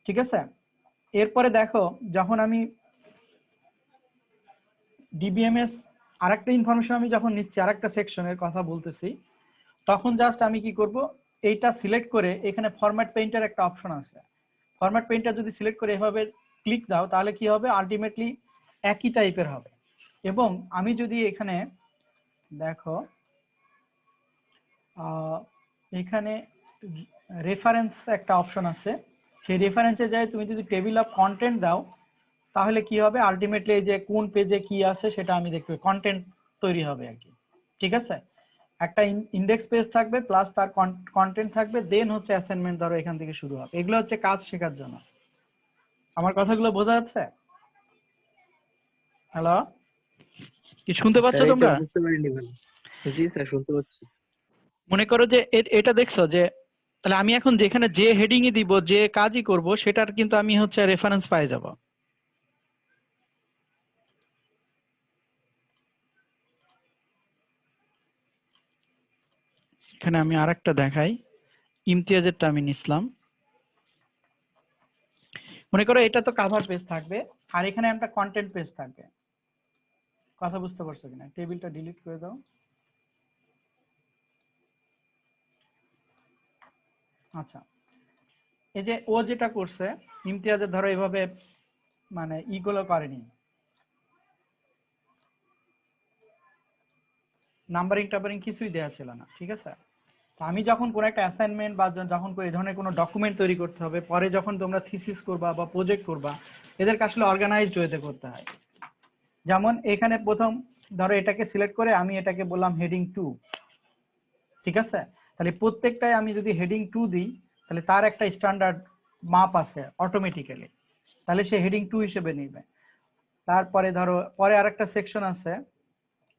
ঠিক আছে। এরপরে দেখো যখন আমি ডিবিএমএস আরেকটা ইনফরমেশন আমি যখন নিচ্ছি, আরেকটা সেকশনের কথা বলতেছি, তখন জাস্ট আমি কি করব, এইটা সিলেক্ট করে এখানে ফরম্যাট পেইন্টার একটা অপশন আছে, ফরম্যাট পেইন্টার যদি সিলেক্ট করে এভাবে ক্লিক দাও তাহলে কি হবে, আলটিমেটলি একই টাইপের হবে। এবং আমি যদি এখানে দেখো এখানে রেফারেন্স একটা অপশন আছে, সেই রেফারেন্সে যাই তুমি যদি টেবিল অফ কন্টেন্ট দাও তাহলে কি হবে, আলটিমেটলি এই যে কোন পেজে কি আছে সেটা আমি দেখতে কন্টেন্ট তৈরি হবে আর কি। ঠিক আছে, একটা ইন্ডেক্স পেজ থাকবে প্লাস তার কন্টেন্ট থাকবে, দেন হচ্ছে অ্যাসাইনমেন্ট ধরো এখান থেকে শুরু হবে। এগুলো হচ্ছে কাজ শেখার জন্য। আমার কথাগুলো বোঝা যাচ্ছে? হ্যালো, কি শুনতে পাচ্ছ স্যার এইটা তোমরা? বুঝতে পারিনি ভাই। জি স্যার শুনতে পাচ্ছি। মনে করো যে এটা দেখছো যে তাহলে আমি এখন যেখানে যে হেডিংই দিব, যে কাজই করব, সেটার কিন্তু আমি হচ্ছে রেফারেন্স পাই যাব। এখানে আমি আরেকটা দেখাই, ইমতিয়াজেরটা আমি নিছিলাম। মনে করো এটা তো কাভার পেজ থাকবে, আর এখানে একটা কন্টেন্ট পেজ থাকবে। কথা বুঝতে পারছো কিনা? টেবিলটা ডিলিট করে দাও। আচ্ছা, এই যে ও যেটা করছে, ইমতিয়াজের ধরো এইভাবে মানে ইগুলো করেনি, নাম্বারিং টাম্বারিং কিছুই দেওয়া ছিল না। ঠিক আছে, তো আমি যখন কোনো একটা অ্যাসাইনমেন্ট বা যখন এই ধরনের কোনো ডকুমেন্ট তৈরি করতে হবে, পরে যখন তোমরা থিসিস করবা বা প্রজেক্ট করবা, এদেরকে আসলে অর্গানাইজড ওয়েতে করতে হয়। যেমন এখানে প্রথম ধরো এটাকে সিলেক্ট করে আমি এটাকে বললাম হেডিং 2। ঠিক আছে, তাহলে প্রত্যেকটাই আমি যদি হেডিং 2 দিই তাহলে তার একটা স্ট্যান্ডার্ড মাপ আছে অটোমেটিক্যালি, তাহলে সে হেডিং 2 হিসেবে নিবে। তারপরে ধরো পরে আরেকটা সেকশন আছে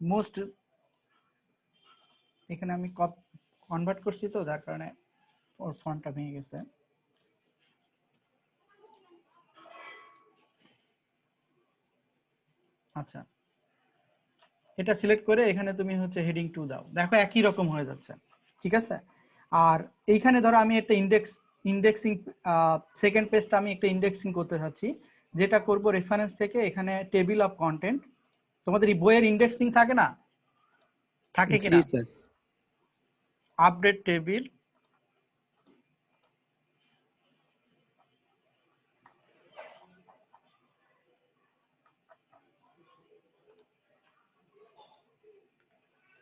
মোস্ট, এখানে আমি কনভার্ট করছি তো যার কারণে ওর ফন্টটা ভেঙে গেছে। আচ্ছা, এটা সিলেক্ট করে এখানে তুমি হচ্ছে হেডিং 2 দাও, দেখো একই রকম হয়ে যাচ্ছে। ঠিক আছে, আর এইখানে ধরো আমি একটা ইন্ডেক্সিং সেকেন্ড পেজটা আমি একটা ইন্ডেক্সিং করতে চাচ্ছি, যেটা করব রেফারেন্স থেকে এখানে টেবিল অফ কন্টেন্ট। তোমাদের এই বইয়ের ইন্ডেক্সিং থাকে না, থাকে জি কিনা? Sir. Update table,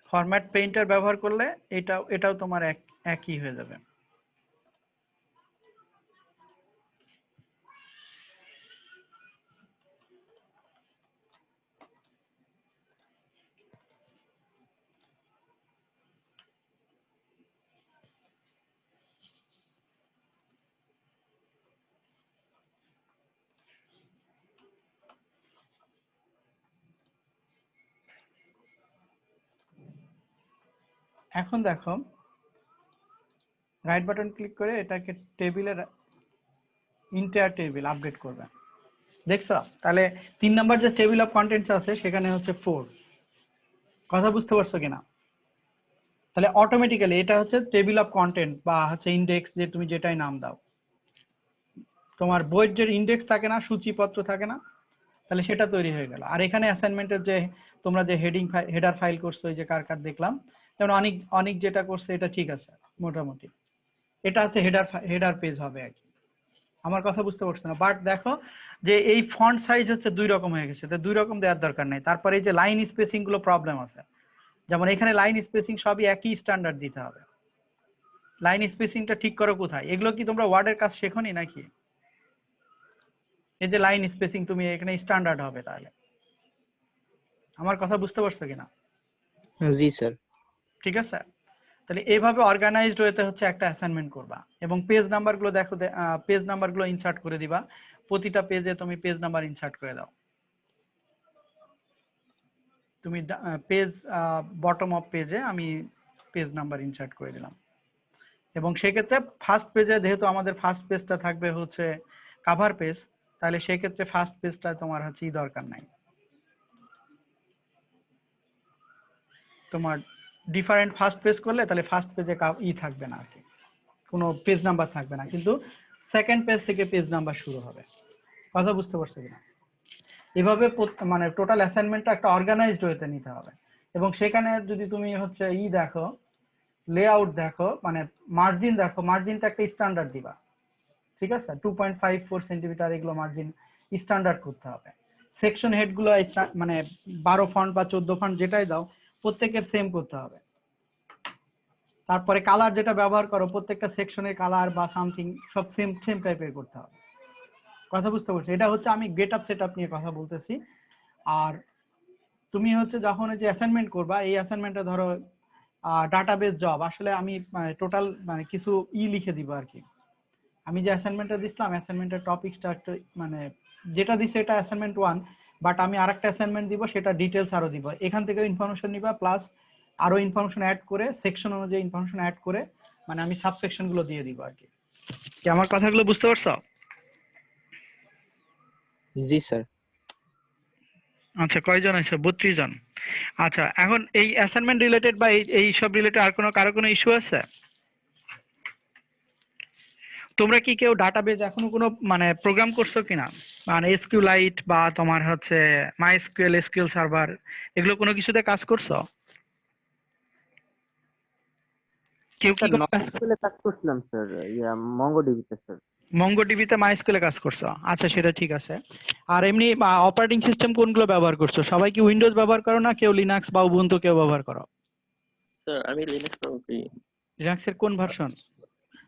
format painter ব্যবহার করলে এটাও তোমার একই হয়ে যাবে। এখন দেখো রাইট বাটন ক্লিক করে এটাকে টেবিলের ইন্টায়ার টেবিল আপডেট করবে। দেখছো, তাহলে 3 নম্বর যে টেবিল অফ কন্টেন্টস আছে সেখানে হচ্ছে 4। কথা বুঝতে পারছো কিনা? তাহলে অটোমেটিক্যালি এটা হচ্ছে টেবিল অফ কন্টেন্ট বা হচ্ছে ইন্ডেক্স, যে তুমি যেটাই নাম দাও, তোমার বইয়ের যে ইন্ডেক্স থাকে না, সূচিপত্র থাকে না, তাহলে সেটা তৈরি হয়ে গেল। আর এখানে অ্যাসাইনমেন্টের যে তোমরা যে হেডার ফাইল করছো, ওই যে কার কার দেখলাম, যেমন অনেক অনেক যেটা করছে এটা ঠিক আছে মোটামুটি, এটা হচ্ছে হেডার পেজ হবে আর কি। আমার কথা বুঝতে পারছো না? বাট দেখো যে এই ফন্ট সাইজ হচ্ছে 2 রকম হয়ে গেছে, তো 2 রকম দেওয়ার দরকার নেই। তারপরে এই যে লাইন স্পেসিং গুলো প্রবলেম আছে, যেমন এখানে লাইন স্পেসিং সবই একই স্ট্যান্ডার্ড দিতে হবে। লাইন স্পেসিংটা ঠিক করো কোথায়? এগুলো কি তোমরা ওয়ার্ডের কাজ শেখোনি নাকি? এই যে লাইন স্পেসিং তুমি এখানে স্ট্যান্ডার্ড হবে তাহলে। আমার কথা বুঝতে পারছো কিনা? জি স্যার। ঠিক আছে, তাহলে এইভাবে অর্গানাইজড ওয়েতে হচ্ছে একটা অ্যাসাইনমেন্ট করবা। এবং পেজ নাম্বার গুলো দেখো, পেজ নাম্বার গুলো ইনসার্ট করে দিবা, প্রতিটা পেজে তুমি পেজ নাম্বার ইনসার্ট করে দাও। তুমি পেজ বটম অফ পেজে আমি পেজ নাম্বার ইনসার্ট করে দিলাম। এবং সেক্ষেত্রে ফার্স্ট পেজে যেহেতু আমাদের ফার্স্ট পেজটা থাকবে হচ্ছে কাভার পেজ, তাহলে সেক্ষেত্রে ফার্স্ট পেজটা তোমার হচ্ছে দরকার নাই, তোমার ডিফারেন্ট ফার্স্ট পেজ করলে তাহলে ফার্স্ট পেজে থাকবে না আর কি, কোনো পেজ নাম্বার থাকবে না। কিন্তু সেকেন্ড পেজ থেকে পেজ নাম্বার শুরু হবে। কথা বুঝতে পারছো কিনা? এভাবে মানে টোটাল অ্যাসাইনমেন্টটা একটা অর্গানাইজড ওয়েতে নিতে হবে। এবং সেখানে যদি তুমি হচ্ছে দেখো, লেআউট দেখো, মানে মার্জিন দেখো, মার্জিনটা একটা স্ট্যান্ডার্ড দিবা। ঠিক আছে, 2.54 সেন্টিমিটার এগুলো মার্জিন স্ট্যান্ডার্ড করতে হবে। সেকশন হেড গুলো মানে 12 ফন্ট বা 14 ফন্ট যেটাই দাও প্রত্যেকের সেম করতে হবে। তারপরে কালার যেটা ব্যবহার করো প্রত্যেকটা সেকশনের কালার বা সামথিং সব সেম সেম টাইপের করতে হবে। কথা বুঝতে পারছো? এটা হচ্ছে আমি গেট আপ সেট আপ নিয়ে কথা বলতেছি। আর তুমি হচ্ছে যখন যে অ্যাসাইনমেন্ট করবা, এই অ্যাসাইনমেন্টে ধরো ডাটাবেস জব, আসলে আমি টোটাল মানে কিছু লিখে দিব আর কি। আমি যে অ্যাসাইনমেন্টটা দিছিলাম, অ্যাসাইনমেন্টের টপিকসটা একটু মানে যেটা দিছে এটা অ্যাসাইনমেন্ট 1, বাট আমি আরেকটা অ্যাসাইনমেন্ট দিব, সেটা ডিটেলস আরো দিব। এখান থেকে ইনফরমেশন নিবা, প্লাস আরো ইনফরমেশন অ্যাড করে সেকশন অনুযায়ী ইনফরমেশন অ্যাড করে মানে আমি সাবসেকশন গুলো দিয়ে দিব আর কি। কি আমার কথাগুলো বুঝতে পারছো? জি স্যার। আচ্ছা, কয়জন আছে? 32 জন। আচ্ছা, এখন এই অ্যাসাইনমেন্ট রিলেটেড বা এই সব রিলেটেড আর কারো কোনো ইস্যু আছে? তোমরা কি কেউ ডাটাবেজ এখনো কোনো মানে প্রোগ্রাম করছো কিনা? মানে এসকিউলাইট বা তোমার হচ্ছে মাইএসকিউএল, এসকিউএল সার্ভার, এগুলো কোনো কিছুতে কাজ করছো? কেউ কি স্যার কোনো কাজ? নকশালে কাজ করছিলাম স্যার, মঙ্গোডিবিতে স্যার। মঙ্গোডিবিতে মাইএসকিউএল কাজ করছো? আচ্ছা, সেটা ঠিক আছে। আর এমনি অপারেটিং সিস্টেম কোনগুলো ব্যবহার করছো? সবাই কি উইন্ডোজ ব্যবহার করো না কেউ লিনাক্স বা উবুন্টু কেউ ব্যবহার করো? স্যার আমি লিনাক্স ব্যবহার করি। লিনাক্স এর কোন version?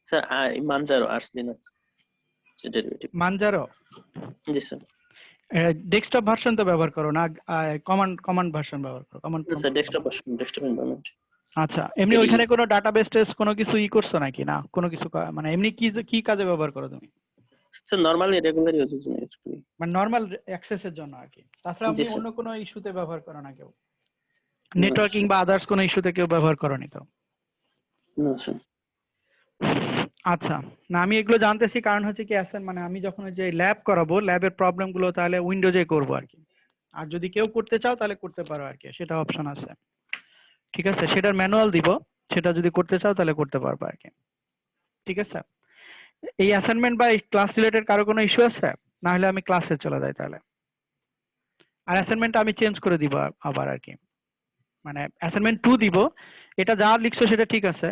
Sir Manjaro Arch Linux derivative. Manjaro? জি স্যার। ডেস্কটপ ভার্সন তো ব্যবহার করো না? কমান্ড ভার্সন ব্যবহার করো? Command sir desktop environment. আচ্ছা, এমনি ওইখানে কোনো ডাটাবেস টেস কোনো কিছু করছো নাকি না? কোনো কিছু মানে এমনি কি কি কাজে ব্যবহার করো তুমি? স্যার নরমালি রেগুলার ইউজের জন্য ইউজ করি। মানে নরমাল অ্যাক্সেসের জন্য আর কি? তাছাড়া জি আপনি স্যার। অন্য কোনো ইস্যুতে ব্যবহার করো না কেউ? না নেটওয়ার্কিং স্যার। বা আদার্স কোনো ইস্যুতে কেউ ব্যবহার করনি তো? না স্যার। আচ্ছা, না আমি এগুলো জানতেছি কারণ হচ্ছে কি মানে আমি যখন যে ল্যাব করাবো, ল্যাবের প্রবলেম গুলো তাহলে উইন্ডোজে করবো আর কি। আর যদি কেউ করতে চাও তাহলে করতে পারো আর কি, সেটা অপশন আছে। ঠিক আছে, সেটার ম্যানুয়াল দিব, সেটা যদি করতে চাও তাহলে করতে পারবে আর কি। ঠিক আছে, এই অ্যাসাইনমেন্ট বা ক্লাস রিলেটেড কারো কোনো ইস্যু আছে? না হলে আমি ক্লাসে চলে যাই তাহলে। আর অ্যাসাইনমেন্ট আমি চেঞ্জ করে দিব আবার আর কি, মানে অ্যাসাইনমেন্ট 2 দিব। এটা যা লিখছো সেটা ঠিক আছে,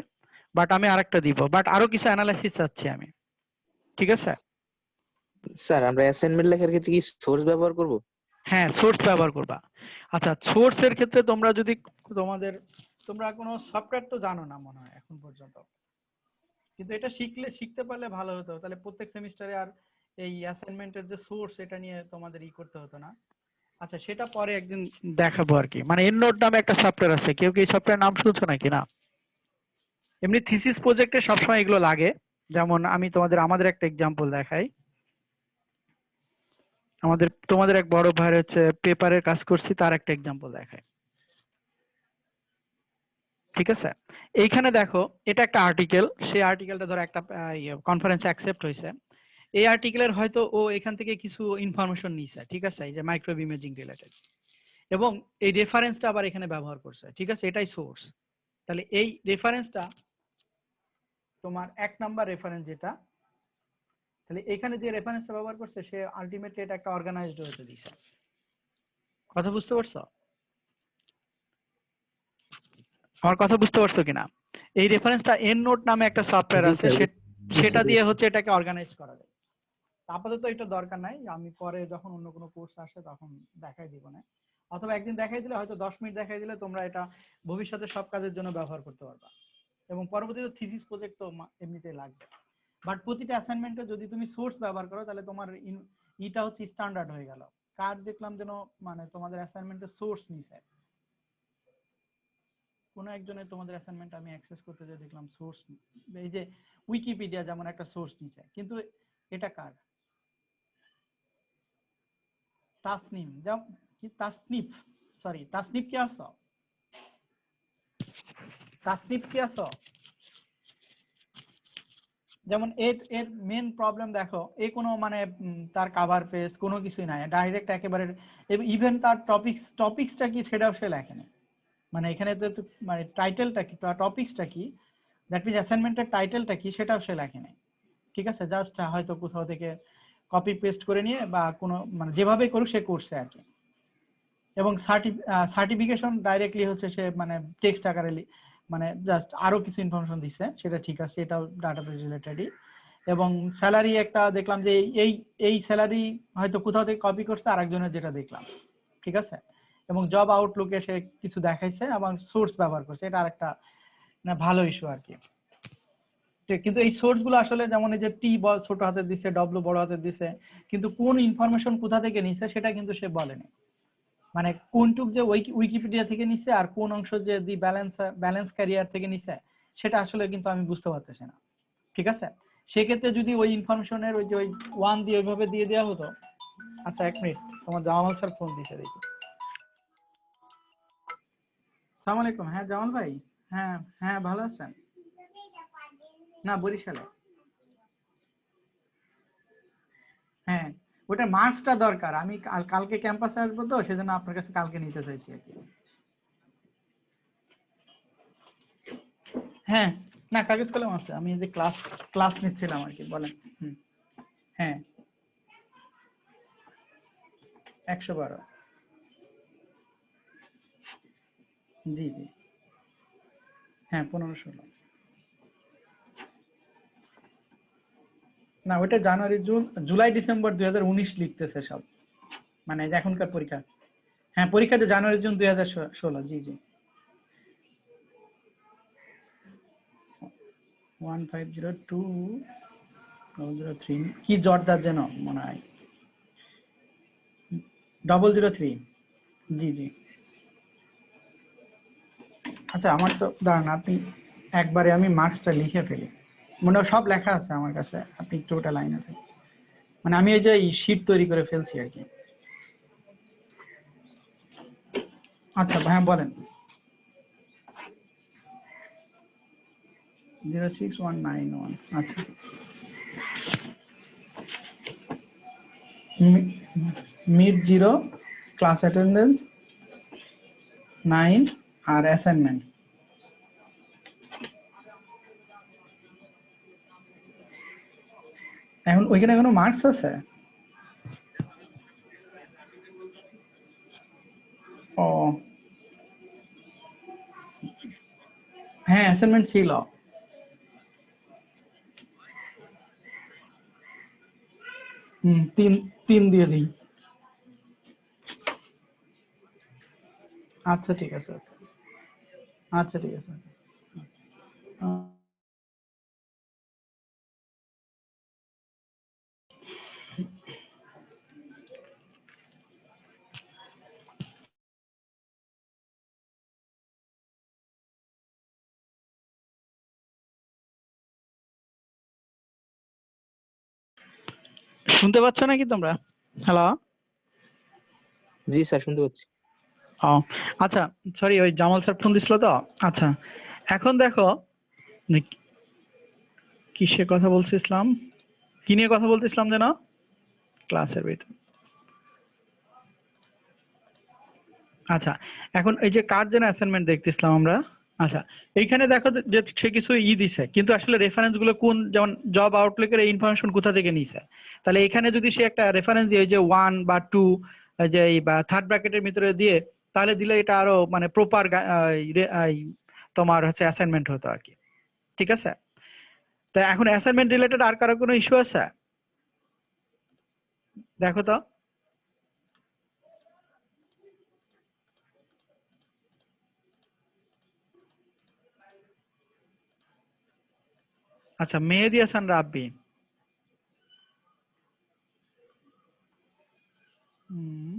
বাট আমি আরেকটা দিব, বাট আরো কিছু অ্যানালাইসিস চাচ্ছি আমি। ঠিক আছে? স্যার আমরা অ্যাসাইনমেন্ট লেখার ক্ষেত্রে কি সোর্স ব্যবহার করব? হ্যাঁ, সোর্স ব্যবহার করবা। আচ্ছা, সোর্সের ক্ষেত্রে তোমরা যদি তোমরা কোনো সফটওয়্যার তো জানো না মনে হয় এখন পর্যন্ত, কিন্তু এটা শিখতে পারলে ভালো হতো, তাহলে প্রত্যেক সেমিস্টারে আর এই অ্যাসাইনমেন্টের যে সোর্স এটা নিয়ে তোমাদের করতে হতো না। আচ্ছা, সেটা পরে একদিন দেখাবো আর কি। মানে এননোট নামে একটা সফটওয়্যার আছে, কেউ কি এই সফটওয়্যার নাম শুনছো নাকি না? এমনি থিসিস প্রজেক্টে সবসময় এগুলো লাগে। যেমন আমি আমাদের একটা এক্সাম্পল দেখাই। তোমাদের এক বড় ভাই হচ্ছে পেপারের কাজ করছি, তার একটা এক্সাম্পল দেখাই। ঠিক আছে, এইখানে দেখো এটা একটা আর্টিকেল, সেই আর্টিকেলটা ধরো একটা কনফারেন্সে অ্যাকসেপ্ট হয়েছে। এই আর্টিকেলের হয়তো ও এখান থেকে কিছু ইনফরমেশন নিছে, ঠিক আছে, এই যে মাইক্রোওয়েভ ইমেজিং রিলেটেড, এবং এই রেফারেন্সটা আবার এখানে ব্যবহার করছে। ঠিক আছে, এটাই সোর্স। তাহলে এই রেফারেন্সটা তোমার 1 নাম্বার রেফারেন্স যেটা, তাহলে এখানে যে রেফারেন্সটা ব্যবহার করছে সে আলটিমেটলি এটা একটা অর্গানাইজড হতে দিছে। কথা বুঝতে পারছো? আমার কথা বুঝতে পারছো কিনা? এই রেফারেন্সটা এন নোট নামে একটা সফটওয়্যার জি আছে, স্যার, বুঝতে সেটা দিয়ে পেরেছি। হচ্ছে এটাকে অর্গানাইজ করা যায়। আপাতত এটা দরকার নাই, আমি পরে যখন অন্য কোনো কোর্স আসে তখন দেখাই দিব না, অথবা একদিন দেখাই দিলে, হয়তো 10 মিনিট দেখাই দিলে তোমরা এটা ভবিষ্যতে সব কাজের জন্য ব্যবহার করতে পারবা, এবং পরবর্তীতে থিসিস প্রজেক্ট তো এমনিতেই লাগবে। বাট প্রতিটা অ্যাসাইনমেন্টে যদি তুমি সোর্স ব্যবহার করো তাহলে তোমার ইটা হচ্ছে স্ট্যান্ডার্ড হয়ে গেল। কার দেখলাম যেন মানে তোমাদের অ্যাসাইনমেন্টের সোর্স নিছে, কোন একজনের তোমাদের অ্যাসাইনমেন্ট আমি অ্যাক্সেস করতে যে দেখলাম সোর্স, এই যে উইকিপিডিয়া যেমন একটা সোর্স নিছে, কিন্তু এটা কার? তাসনিম, যেমন কি তাসনিফ, সরি তাসনিফ কি আছো? তাসনিফ কি আছো? যেমন এর এর মেন প্রবলেম দেখো, এই কোনো মানে তার কভার পেজ কোনো কিছুই নাই, ডাইরেক্ট একেবারে, ইভেন তার টপিকসটা কি সেটাও সে লেখেনি। মানে এখানে তো মানে টাইটেলটা কি, টপিকসটা কি, দ্যাট মিন্স অ্যাসাইনমেন্টের টাইটেলটা কি সেটাও সে লেখেনি। ঠিক আছে, জাস্ট হয়তো কোথাও থেকে কপি পেস্ট করে নিয়ে বা কোনো মানে যেভাবে করুক সে করছে আর কি। এবং সার্টিফিকেশন ডাইরেক্টলি হচ্ছে সে মানে টেক্সট আকারে মানে জাস্ট আরো কিছু ইনফরমেশন দিচ্ছে, সেটা ঠিক আছে, এটাও ডাটাবেস রিলেটেডই। এবং স্যালারি একটা দেখলাম যে এই এই স্যালারি হয়তো কোথাও থেকে কপি করছে আরেকজনের, যেটা দেখলাম, ঠিক আছে। এবং জব আউটলুকে সে কিছু দেখাইছে এবং সোর্স ব্যবহার করছে, এটা আরেকটা না ভালো ইস্যু আর কি। কিন্তু এই সোর্স গুলো আসলে যেমন এই যে টি ছোট হাতের দিছে, ডব্লিউ বড় হাতের দিছে, কিন্তু কোন ইনফরমেশন কোথা থেকে নিছে সেটা কিন্তু সে বলেনি। মানে কোনটুক যে উইকিপিডিয়া থেকে নিছে আর কোন অংশ যে দি ব্যালেন্স ক্যারিয়ার থেকে নিছে সেটা আসলে কিন্তু আমি বুঝতে পারতেছি না, ঠিক আছে। সেক্ষেত্রে যদি ওই ইনফরমেশনের ওই যে ওই ওয়ান দিয়ে ওইভাবে দিয়ে দেওয়া হতো। আচ্ছা 1 মিনিট, তোমার জামাল স্যার ফোন দিছে, দেখি। আসসালামু আলাইকুম। হ্যাঁ জামাল ভাই। হ্যাঁ হ্যাঁ, ভালো আছেন? না, বরিশালে। হ্যাঁ, ওটা মার্কসটা দরকার। আমি কালকে ক্যাম্পাসে আসবো, তো সেজন্য আপনার কাছে কালকে নিতে চাইছি আর কি। হ্যাঁ, না কাগজ কলম আছে, আমি এই যে ক্লাস ক্লাস নিচ্ছিলাম আর কি। বলেন। হুম, হ্যাঁ 112। জি জি, হ্যাঁ 15-16। না, ওইটা জানুয়ারি জুলাই ডিসেম্বর 2019 লিখতেছে সব, মানে যে এখনকার পরীক্ষা। হ্যাঁ, পরীক্ষাতে জানুয়ারি জুন 2016। জি জি। 1502 কি জর্দার যেন মনে হয়, 003। জি জি। আচ্ছা, আমার তো দাঁড়ান, আপনি একবারে আমি মার্কসটা লিখে ফেলি, মনে হয় সব লেখা আছে আমার কাছে, আপনি একটু ওটা লাইন আছে, মানে আমি এই যে শীট তৈরি করে ফেলছি আর কি। আচ্ছা হ্যাঁ বলেন। 06191। আচ্ছা, মিড 0, ক্লাস অ্যাটেন্ডেন্স 9, আর অ্যাসাইনমেন্ট। এখন ওইখানে কোনো মার্কস আছে? ও হ্যাঁ, অ্যাসাইনমেন্ট ছিল। তিন তিন দিয়ে দিই। আচ্ছা ঠিক আছে, আচ্ছা ঠিক আছে। আহ, শুনতে পাচ্ছ নাকি তোমরা? হ্যালো। জি স্যার, শুনতে পাচ্ছি। ও আচ্ছা, সরি, ওই জামাল স্যার ফোন দিছিল তো। আচ্ছা, এখন দেখো কিসে কথা বলছিলাম, কি নিয়ে কথা বলতেছিলাম যেন ক্লাসের ভিতর। আচ্ছা, এখন এই যে কার যেন অ্যাসাইনমেন্ট দেখতেছিলাম আমরা। আচ্ছা, এইখানে দেখো যে সে কিছু দিছে, কিন্তু আসলে রেফারেন্স গুলো কোন, যেমন জব আউটলুকের এই ইনফরমেশন কোথা থেকে নিছে। তাহলে এখানে যদি সে একটা রেফারেন্স দিয়ে যে 1 বা 2 যে বা থার্ড ব্র্যাকেটের ভিতরে দিয়ে, তাহলে দিলে এটা আরো মানে প্রপার তোমার হচ্ছে অ্যাসাইনমেন্ট হতো আর কি, ঠিক আছে। তা এখন অ্যাসাইনমেন্ট রিলেটেড আর কারো কোনো ইস্যু আছে? দেখো তো। আচ্ছা, মেহেদী হাসান রাব্বি। হুম,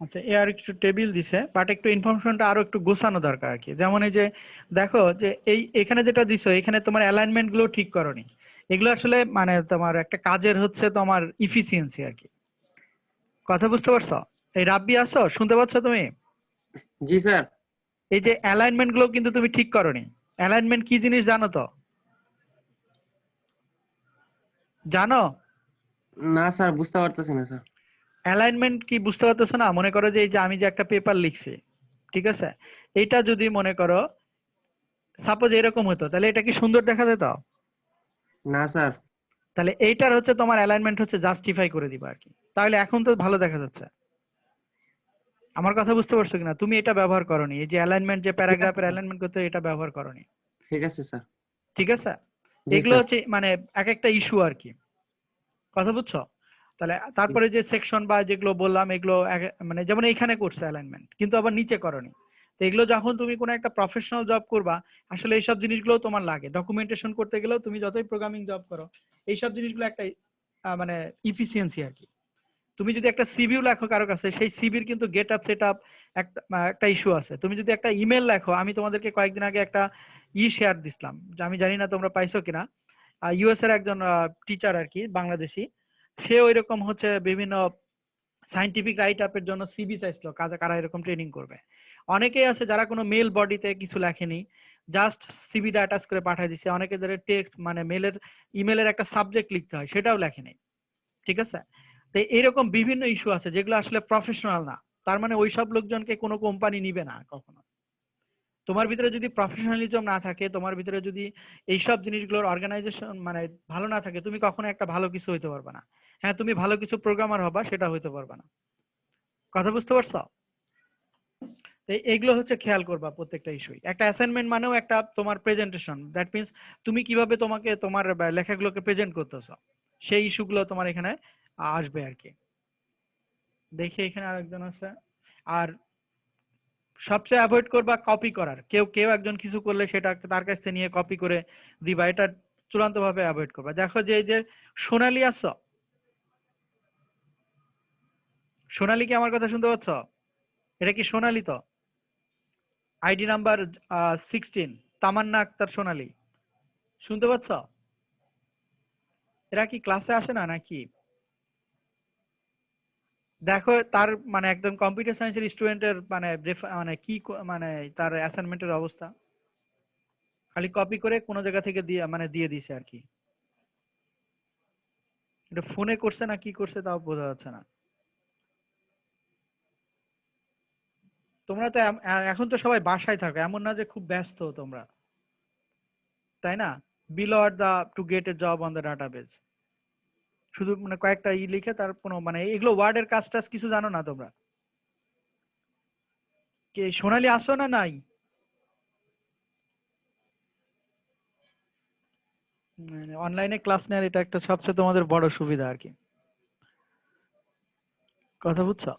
আচ্ছা, এ আর একটু টেবিল দিছে, বাট একটু ইনফরমেশনটা আরো একটু গোছানো দরকার আর কি। যেমন এই যে দেখো যে এই এখানে যেটা দিছো, এখানে তোমার অ্যালাইনমেন্ট গুলো ঠিক করনি। এগুলো আসলে মানে তোমার একটা কাজের হচ্ছে তোমার ইফিসিয়েন্সি আর কি। কথা বুঝতে পারছো? এই রাব্বি আছো, শুনতে পাচ্ছ তুমি? জি স্যার। এই যে অ্যালাইনমেন্ট গুলো কিন্তু তুমি ঠিক করনি। অ্যালাইনমেন্ট কি জিনিস জানো তো? জানো? না স্যার, বুঝতে পারতেছি না স্যার। অ্যালাইনমেন্ট কি বুঝতে পারতেছো না? মনে করো যে এই যে আমি যে একটা পেপার লিখছি, ঠিক আছে, এইটা যদি মনে করো সাপোজ এরকম হতো, তাহলে এটা কি সুন্দর দেখা যেত? না স্যার। তাহলে এইটার হচ্ছে তোমার অ্যালাইনমেন্ট হচ্ছে জাস্টিফাই করে দিবা আর কি। তাহলে এখন তো ভালো দেখা যাচ্ছে। আমার কথা বুঝতে পারছো কিনা? তুমি এটা ব্যবহার করনি, এই যে অ্যালাইনমেন্ট, যে ঠিক আছে প্যারাগ্রাফের স্যার। অ্যালাইনমেন্ট করতে এটা ব্যবহার করনি। ঠিক আছে স্যার। ঠিক আছে? জি এগুলো স্যার। হচ্ছে মানে এক একটা ইস্যু আর কি। কথা বুঝছো? তাহলে জি। তারপরে যে সেকশন বা যেগুলো বললাম এগুলো মানে যেমন এইখানে করছে অ্যালাইনমেন্ট, কিন্তু আবার নিচে করনি। তো এগুলো যখন তুমি কোনো একটা প্রফেশনাল জব করবা, আসলে এইসব জিনিসগুলো তোমার লাগে। ডকুমেন্টেশন করতে গেলেও তুমি যতই প্রোগ্রামিং জব করো, এইসব জিনিসগুলো একটা মানে ইফিসিয়েন্সি আর কি। তুমি যদি একটা সিভিও লেখো কারো কাছে, সেই সিভির কিন্তু গেট আপ সেট আপ একটা একটা ইস্যু আছে। তুমি যদি একটা ইমেল লেখো, আমি তোমাদেরকে কয়েকদিন আগে একটা শেয়ার দিছিলাম, যে আমি জানি না তোমরা পাইছো কিনা। ইউএস এর একজন টিচার আর কি, বাংলাদেশি। সে ওইরকম হচ্ছে বিভিন্ন সায়েন্টিফিক রাইট আপের জন্য সিভি চাইছিল, কাজে কারা এরকম ট্রেনিং করবে। অনেকেই আছে যারা কোনো মেল বডিতে কিছু লেখেনি, জাস্ট সিভিটা অ্যাটাচ করে পাঠিয়ে দিছে। অনেকে যারা টেক্সট মানে মেলের ইমেলের একটা সাবজেক্ট লিখতে হয় সেটাও লেখেনি। ঠিক আছে? তো এরকম বিভিন্ন ইস্যু আছে যেগুলো আসলে প্রফেশনাল না। তার মানে ওইসব লোকজনকে কোনো কোম্পানি নিবে না কখনো। তোমার ভিতরে যদি প্রফেশনালিজম না থাকে, তোমার ভিতরে যদি এইসব জিনিসগুলোর অর্গানাইজেশন মানে ভালো না থাকে, তুমি কখনো একটা ভালো কিছু হইতে পারবে না। হ্যাঁ, তুমি ভালো কিছু প্রোগ্রামার হবা, সেটা হইতে পারবে না। কথা বুঝতে পারছো? তো এইগুলো হচ্ছে খেয়াল করবা প্রত্যেকটা ইস্যুই। একটা অ্যাসাইনমেন্ট মানেও একটা তোমার প্রেজেন্টেশন, দ্যাট মিন্স তুমি কিভাবে তোমাকে তোমার লেখাগুলোকে প্রেজেন্ট করতেছো, সেই ইস্যুগুলো তোমার এখানে আসবে আর কি। দেখি এখানে আরেকজন আছে। আর সবচেয়ে অ্যাভয়েড করবা কপি করার। কেউ কেউ একজন কিছু করলে সেটা তার কাছ থেকে নিয়ে কপি করে দিবা, এটা চূড়ান্ত ভাবে অ্যাভয়েড করবা। দেখো যে এই যে সোনালী আছো, সোনালী কি আমার কথা শুনতে পাচ্ছ? এটা কি সোনালী তো? আইডি নাম্বার 16, তামান্না আক্তার সোনালী, শুনতে পাচ্ছ? এরা কি ক্লাসে আসে না নাকি? দেখো তার মানে একদম কম্পিউটার সায়েন্সের স্টুডেন্টের মানে মানে কি মানে তার অ্যাসাইনমেন্টের অবস্থা, খালি কপি করে কোনো জায়গা থেকে দিয়ে মানে দিয়ে দিছে আর কি। এটা ফোনে করছে না কি করছে তাও বোঝা যাচ্ছে না। তোমরা তো এখন তো সবাই বাসায় থাকো, এমন না যে খুব ব্যস্ত তোমরা, তাই না? Below are the to get a job on the database, শুধু মানে কয়েকটা লিখে তার কোনো মানে এগুলো ওয়ার্ডের কাজ টাজ কিছু জানো না তোমরা? কে সোনালী আসো না নাই? অনলাইনে ক্লাস নেওয়ার এটা একটা সবচেয়ে তোমাদের বড় সুবিধা আর কি। কথা বুঝছো?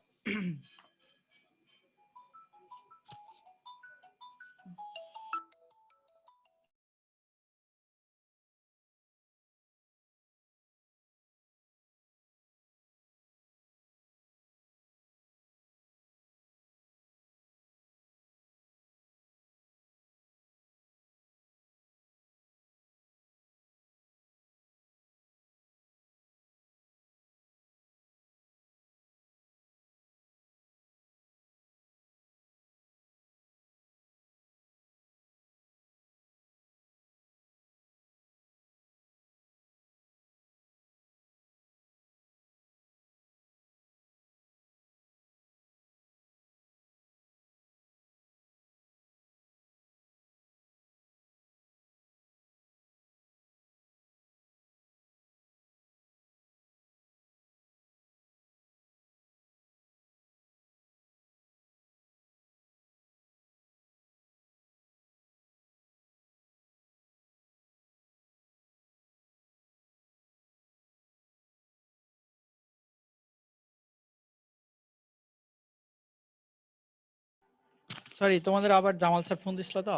সরি, তোমাদের আবার জামাল স্যার ফোন দিছিল তো।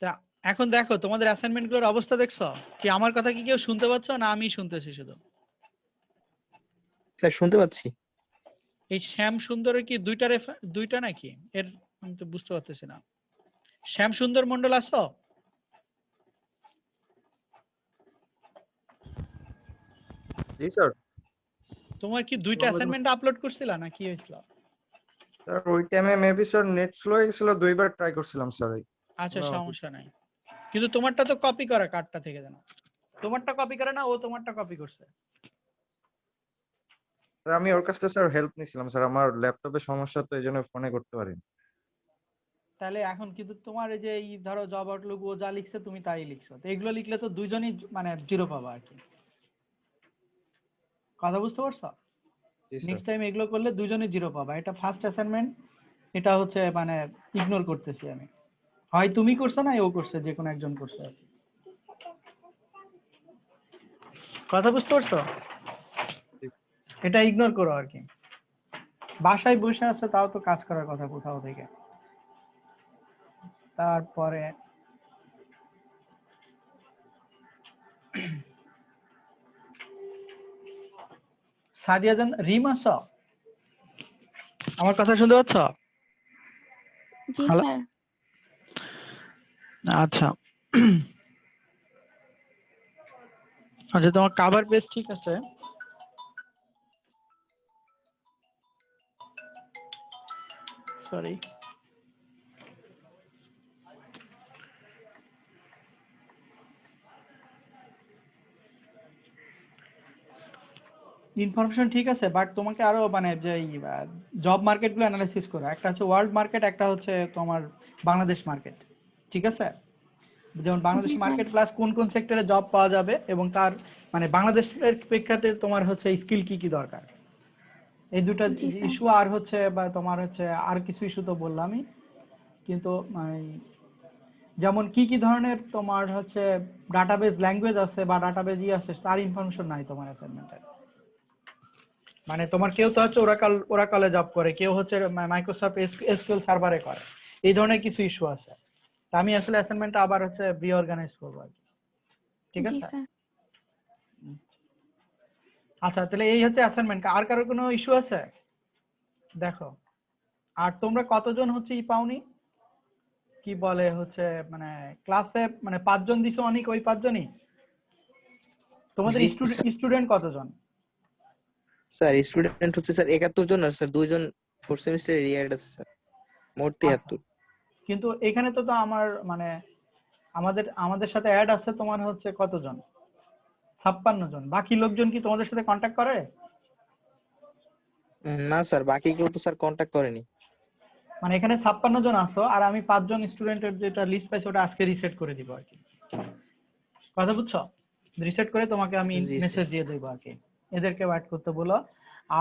তা এখন দেখো তোমাদের অ্যাসাইনমেন্ট গুলোর অবস্থা দেখছো কি? আমার কথা কি কেউ শুনতে পাচ্ছ না আমি শুনতেছি শুধু? স্যার শুনতে পাচ্ছি। এই শ্যাম সুন্দরের কি দুইটা দুইটা নাকি এর? আমি তো বুঝতে পারতেছি না। শ্যাম সুন্দর মন্ডল আছো? জি স্যার। তোমার কি দুইটা আসসালামু আলাইকুম অ্যাসাইনমেন্ট আপলোড করছিলা না কি হয়েছিল? স্যার, ওই টাইমে মেবি স্যার নেট স্লো হয়ে গেছিল, দুইবার ট্রাই করছিলাম স্যার। আচ্ছা, সমস্যা নাই। কিন্তু তোমারটা তো কপি করা কার্ডটা থেকে জানো, তোমারটা কপি করে না ও তোমারটা কপি করছে। স্যার আমি ওর কাছ থেকে স্যার হেল্প নিছিলাম স্যার, আমার ল্যাপটপে সমস্যা তো এই জন্য ফোনে করতে পারিনি। তাহলে এখন কিন্তু তোমার এই যে এই ধরো জব আউটলুক ও যা লিখছে তুমি তাই লিখছো, তো এগুলো লিখলে তো দুইজনই মানে জিরো পাবা আর কি। কথা বুঝতে পারছো? জি স্যার। নেক্সট টাইম এগুলো করলে দুইজনই জিরো পাবা। এটা ফার্স্ট অ্যাসাইনমেন্ট, এটা হচ্ছে মানে ইগনোর করতেছি আমি। হয় তুমি করছো না ও করছে, যে কোনো একজন করছে আর কি। কথা বুঝতে পারছো? জি। এটা ইগনোর করো আর কি। বাসায় বসে আছে তাও তো কাজ করার কথা কোথাও থেকে। তারপরে সাদিয়া জান, রিম আছো? আমার কথা শুনতে পাচ্ছ? জি হ্যালো, স্যার। আচ্ছা। আচ্ছা, তোমার কাভার পেজ ঠিক আছে? সরি। ইনফরমেশন ঠিক আছে, বাট তোমাকে আরো মানে যে জব মার্কেট গুলো অ্যানালাইসিস করো। একটা হচ্ছে ওয়ার্ল্ড মার্কেট, একটা হচ্ছে তোমার বাংলাদেশ মার্কেট। ঠিক আছে? যেমন জি বাংলাদেশ স্যার। মার্কেট প্লাস কোন কোন সেক্টরে জব পাওয়া যাবে, এবং তার মানে বাংলাদেশের প্রেক্ষাপটে তোমার হচ্ছে স্কিল কি কি দরকার, এই দুটা জি স্যার। ইস্যু। আর হচ্ছে বা তোমার হচ্ছে আর কিছু ইস্যু তো বললামই, কিন্তু মানে যেমন কি কি ধরনের তোমার হচ্ছে ডাটাবেজ ল্যাঙ্গুয়েজ আছে বা ডাটাবেজ আছে, তার ইনফরমেশন নাই তোমার অ্যাসাইনমেন্টে। মানে তোমার কেউ তো হচ্ছে ওরাকলে জব করে, কেউ হচ্ছে মাইক্রোসফট এসকিউএল সার্ভারে করে, এই ধরনের কিছু ইস্যু আছে। তা আমি আসলে অ্যাসাইনমেন্টটা আবার হচ্ছে রিঅর্গানাইজ করবো আর কি। ঠিক জি আছে? স্যার। আচ্ছা, তাহলে এই হচ্ছে অ্যাসাইনমেন্ট। আর কারো কোনো ইস্যু আছে? দেখো, আর তোমরা কতজন হচ্ছে পাওনি, কি বলে হচ্ছে মানে ক্লাসে মানে 5 জন দিছো অনেক, ওই 5 জনই? তোমাদের জি স্যার। স্টুডেন্ট কতজন? স্যার স্টুডেন্ট হচ্ছে স্যার 71 জন, আর স্যার 2 জন ফোর্থ সেমিস্টারে রিয়াড আছে স্যার, মোট আচ্ছা, 73। কিন্তু এখানে তো আমার মানে আমাদের আমাদের সাথে অ্যাড আছে তোমার হচ্ছে কতজন, 56 জন। বাকি লোকজন কি তোমাদের সাথে কন্ট্যাক্ট করে? না স্যার, বাকি কেউ তো স্যার কন্ট্যাক্ট করেনি। মানে এখানে 56 জন আছো, আর আমি 5 জন স্টুডেন্টের যেটা লিস্ট পাইছি ওটা আজকে রিসেট করে দিব আর কি। কথা বুঝছো? রিসেট করে তোমাকে আমি জি স্যার। মেসেজ দিয়ে দেবো আর কি। এদেরকে ওয়েট করতে বলো।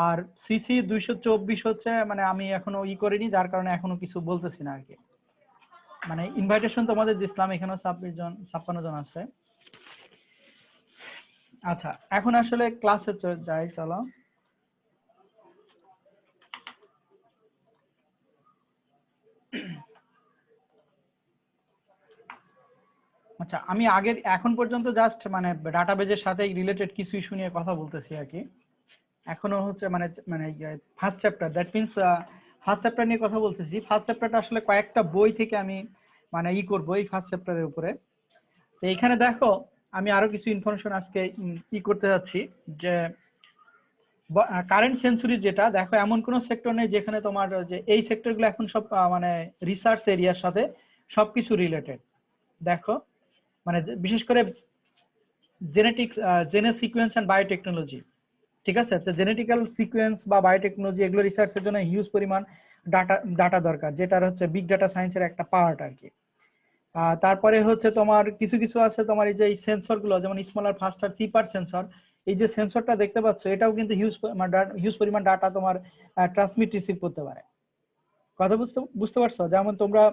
আর সিসি 224 হচ্ছে মানে আমি এখনো করিনি, যার কারণে এখনো কিছু বলতেছি না আর কি। মানে ইনভাইটেশন তোমাদের দিছিলাম, এখানেও 56 জন আছে। আচ্ছা, এখন আসলে ক্লাসে যাই, চলো। আচ্ছা, আমি আগের এখন পর্যন্ত জাস্ট মানে ডাটাবেজের সাথে রিলেটেড কিছু ইস্যু নিয়ে কথা বলতেছি আর কি। এখনো হচ্ছে মানে মানে first chapter, that means first chapter নিয়ে কথা বলতেছি। ফার্স্ট চ্যাপ্টারটা আসলে কয়েকটা বই থেকে আমি মানে করবো এই ফার্স্ট চ্যাপ্টারের উপরে। তো এখানে দেখো, আমি আরো কিছু ইনফরমেশন আজকে করতে যাচ্ছি, যে কারেন্ট সেঞ্চুরি যেটা দেখো, এমন কোন সেক্টর নেই যেখানে তোমার যে এই সেক্টরগুলো এখন সব মানে রিসার্চ এরিয়ার সাথে সবকিছু রিলেটেড। দেখো, মানে বিশেষ করে জেনেটিক্স, জেনে সিকোয়েন্স এন্ড বায়োটেকনোলজি। ঠিক আছে? তো জেনেটিক্যাল সিকোয়েন্স বা বায়োটেকনোলজি এগুলো রিসার্চের জন্য হিউজ পরিমাণ ডাটা দরকার, যেটা হচ্ছে বিগ ডাটা সায়েন্সের একটা পার্ট আর কি। তারপরে হচ্ছে তোমার কিছু কিছু আছে তোমার এই যে সেন্সর গুলো, যেমন স্মলার ফাস্টার সিপার সেন্সর। এই যে সেন্সরটা দেখতে পাচ্ছ, এটাও কিন্তু হিউজ পরিমাণ ডাটা তোমার ট্রান্সমিট রিসিভ করতে পারে। কথা বুঝতে বুঝতে পারছো? যেমন তোমরা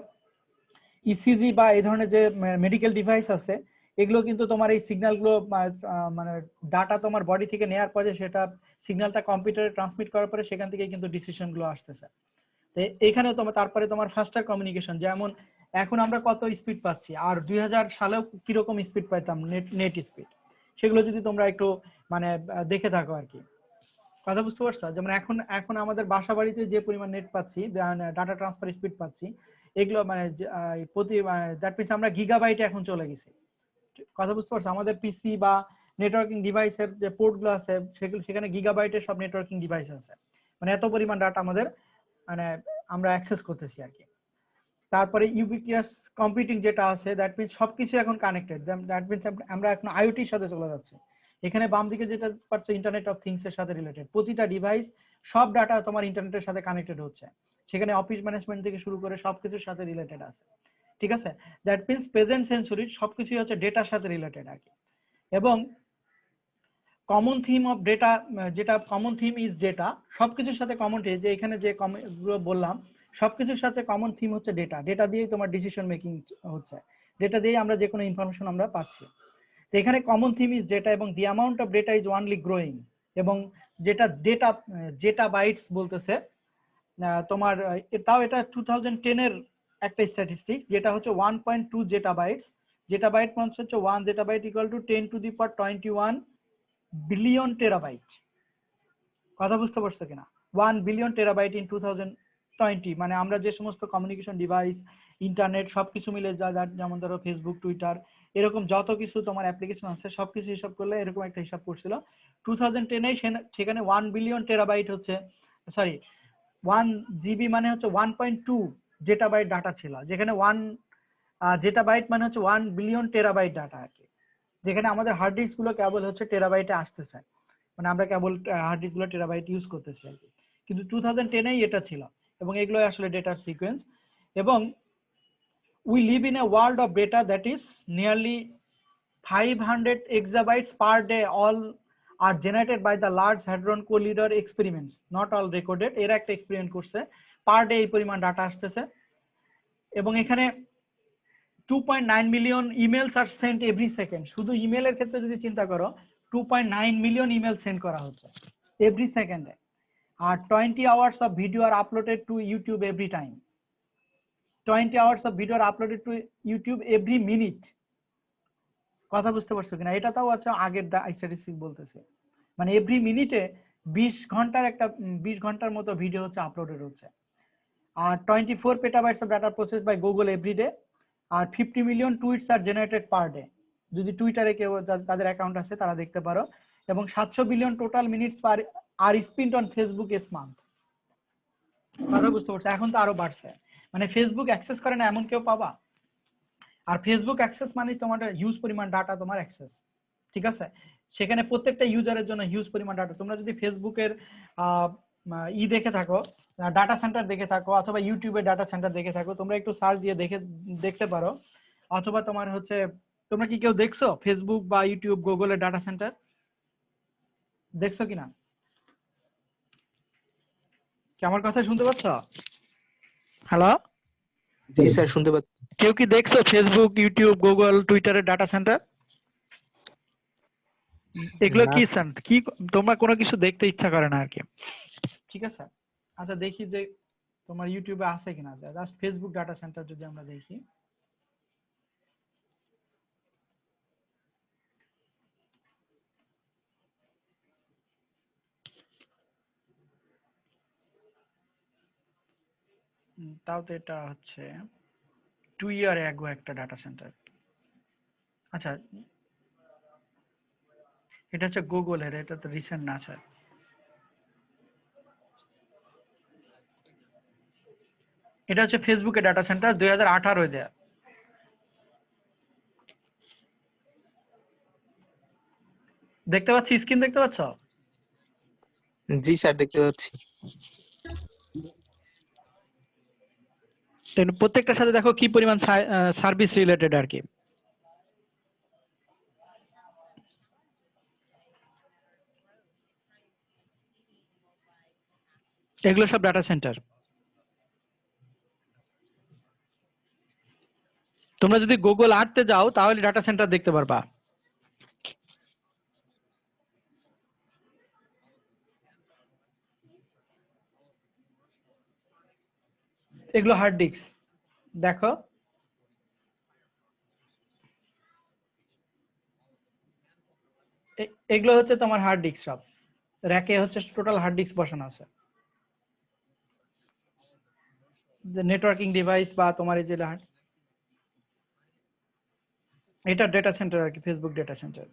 ইসিজি বা এই ধরনের যে মেডিকেল ডিভাইস আছে, এগুলো কিন্তু তোমার এই সিগন্যাল গুলো মানে ডাটা তোমার বডি থেকে নেওয়ার পরে সেটা সিগন্যালটা কম্পিউটারে ট্রান্সমিট করার পরে সেখান থেকে কিন্তু ডিসিশন গুলো আসতেছে। তো এখানে তোমার তারপরে তোমার ফাস্টার কমিউনিকেশন, যেমন এখন আমরা কত স্পিড পাচ্ছি, আর 2000 সালেও কিরকম স্পিড পাইতাম, নেট স্পিড, সেগুলো যদি তোমরা একটু মানে দেখে থাকো আর কি। কথা বুঝতে পারছো? যেমন এখন এখন আমাদের বাসা বাড়িতে যে পরিমাণ নেট পাচ্ছি, ডাটা ট্রান্সফার স্পিড পাচ্ছি, এগুলো মানে প্রতি দ্যাট মিনস আমরা গিগাবাইটে এখন চলে গেছি। কথা বুঝতে পারছো? আমাদের পিসি বা নেটওয়ার্কিং ডিভাইসের যে পোর্ট গুলো আছে, সেগুলো সেখানে গিগাবাইটের সব নেটওয়ার্কিং ডিভাইস আছে। মানে এত পরিমাণ ডাটা আমাদের মানে আমরা অ্যাক্সেস করতেছি আর কি। তারপরে ইউবিকিউএস কম্পিউটিং যেটা আছে, দ্যাট মিনস সবকিছু এখন কানেক্টেড। দ্যাট মিনস আমরা এখন আইওটির সাথে চলে যাচ্ছি। এখানে বাম দিকে যেটা পাচ্ছ ইন্টারনেট অফ থিংস এর সাথে রিলেটেড, প্রতিটা ডিভাইস সব ডাটা তোমার ইন্টারনেটের সাথে কানেক্টেড হচ্ছে। সেখানে অফিস ম্যানেজমেন্ট থেকে শুরু করে সবকিছুর সাথে রিলেটেড আছে, ঠিক আছে। দ্যাট মিনস প্রেজেন্ট সেঞ্চুরির সবকিছুই হচ্ছে ডেটার সাথে রিলেটেড আর কি। এবং কমন থিম অফ ডেটা, যেটা কমন থিম ইজ ডেটা, সবকিছুর সাথে কমন, যে এখানে যে গুলো বললাম সবকিছুর সাথে কমন থিম হচ্ছে ডেটা। ডেটা দিয়েই তোমার ডিসিশন মেকিং হচ্ছে, ডেটা দিয়ে আমরা যে কোনো ইনফরমেশন আমরা পাচ্ছি। তো এখানে কমন থিম ইজ ডেটা এবং দি amount of data is only growing. এবং যেটা ডেটা, যেটা বাইটস বলতেছে তোমার, তাও এটা 2010 এর একটা স্ট্যাটিস্টিক, যেটা হচ্ছে 1.2 জেটা বাইটস। জেটা বাইট মানে হচ্ছে 1 zetta byte equal to 10 to the power 21 billion terabyte. কথা বুঝতে পারছো কিনা? 1 বিলিয়ন টেরাবাইট ইন 2020, মানে আমরা যে সমস্ত কমিউনিকেশন ডিভাইস, ইন্টারনেট সবকিছু মিলে যেমন ধরো ফেসবুক, টুইটার, এরকম যত কিছু তোমার অ্যাপ্লিকেশন আছে সবকিছু হিসাব করলে এরকম একটা হিসাব করছিল 2010 এ। সেখানে 1 বিলিয়ন টেরাবাইট হচ্ছে, সরি 1 জিবি মানে হচ্ছে 1.2 জেটাবাইট ডাটা ছিল, যেখানে 1 জেটাবাইট মানে হচ্ছে 1 বিলিয়ন টেরাবাইট ডাটা আর কি। যেখানে আমাদের হার্ড ডিস্ক গুলো কেবল হচ্ছে টেরাবাইটে আসতেছে, মানে আমরা কেবল হার্ড ডিস্ক গুলো টেরাবাইট ইউজ করতেছি আর কি। কিন্তু 2010 এই এটা ছিল, এবং এগুলো আসলে ডেটার সিকোয়েন্স। এবং we live in a world of data that is nearly 500 exabytes per day. All are generated by the large hadron collider experiments, not all recorded. এর একটা এক্সপেরিমেন্ট করছে, পার ডে এই পরিমাণ ডাটা আসতেছে। এবং এখানে 2.9 মিলিয়ন ইমেলস আর Saint every second. শুধু ইমেলের ক্ষেত্রে যদি চিন্তা করো 2.9 মিলিয়ন ইমেল সেন্ড করা হচ্ছে এভরি সেকেন্ডে। আর 20 hours of video are uploaded to YouTube every time. 20 hours of video are uploaded to YouTube every minute. কথা বুঝতে পারছো কিনা? এটা তাও হচ্ছে আগের স্ট্যাটিস্টিক বলতেছে, মানে এভরি মিনিটে 20 ঘন্টার একটা 20 ঘন্টার মতো ভিডিও হচ্ছে আপলোডেড হচ্ছে। আর 24 petabytes of data process by Google every day. আর 50 million tweets are generated per day. যদি টুইটারে কেউ তাদের অ্যাকাউন্ট আছে তারা দেখতে পারো। এবং 700 billion total minutes per are spent on Facebook each month. কথা বুঝতে পারছো? এখন তো আরো বাড়ছে, মানে ফেসবুক অ্যাক্সেস করে না এমন কেউ পাবা। আর ফেসবুক অ্যাক্সেস মানে তোমার হিউজ পরিমাণ ডাটা তোমার অ্যাক্সেস, ঠিক আছে। সেখানে প্রত্যেকটা ইউজারের জন্য হিউজ পরিমাণ ডাটা। তোমরা যদি ফেসবুকের দেখে থাকো, ডাটা সেন্টার দেখে থাকো, অথবা ইউটিউবের ডাটা সেন্টার দেখে থাকো, তোমরা একটু সার্চ দিয়ে দেখতে পারো। অথবা তোমার হচ্ছে, তোমরা কি কেউ দেখছো ফেসবুক বা ইউটিউব গুগলের ডাটা সেন্টার দেখছো কিনা? কি আমার কথা শুনতে পাচ্ছ? হ্যালো, জি স্যার শুনতে পাচ্ছি। কেউ কি দেখছো ফেসবুক, ইউটিউব, গুগল, টুইটারের ডাটা সেন্টার? এগুলো না কি স্যার। কি তোমরা কোনো কিছু দেখতে ইচ্ছা করে না আর কি, ঠিক আছে। আচ্ছা দেখি যে তোমার ইউটিউবে আছে কিনা, জাস্ট ফেসবুক ডাটা সেন্টার যদি আমরা দেখি। তাও তো এটা হচ্ছে 2 ইয়ার অ্যাগো একটা ডাটা সেন্টার। আচ্ছা এটা হচ্ছে গুগলের, এটা তো রিসেন্ট না স্যার। এটা হচ্ছে ফেসবুকের ডাটা সেন্টার 2018 দেয়া। দেখতে পাচ্ছি, স্ক্রিন দেখতে পাচ্ছ? জি স্যার দেখতে পাচ্ছি। প্রত্যেকটার সাথে দেখো কি পরিমাণ সার্ভিস রিলেটেড আর কি। এগুলো সব ডাটা সেন্টার। তোমরা যদি গুগল আর্থে যাও তাহলে ডাটা সেন্টার দেখতে পারবা। এগুলো হার্ড ডিস্ক দেখো। এগুলো হচ্ছে তোমার হার্ড ডিস্ক, সব র্যাকে হচ্ছে টোটাল হার্ড ডিস্ক বসানো আছে। যে নেটওয়ার্কিং ডিভাইস বা তোমার এই যে এটা ডেটা সেন্টার আর কি, ফেসবুক ডেটা সেন্টার।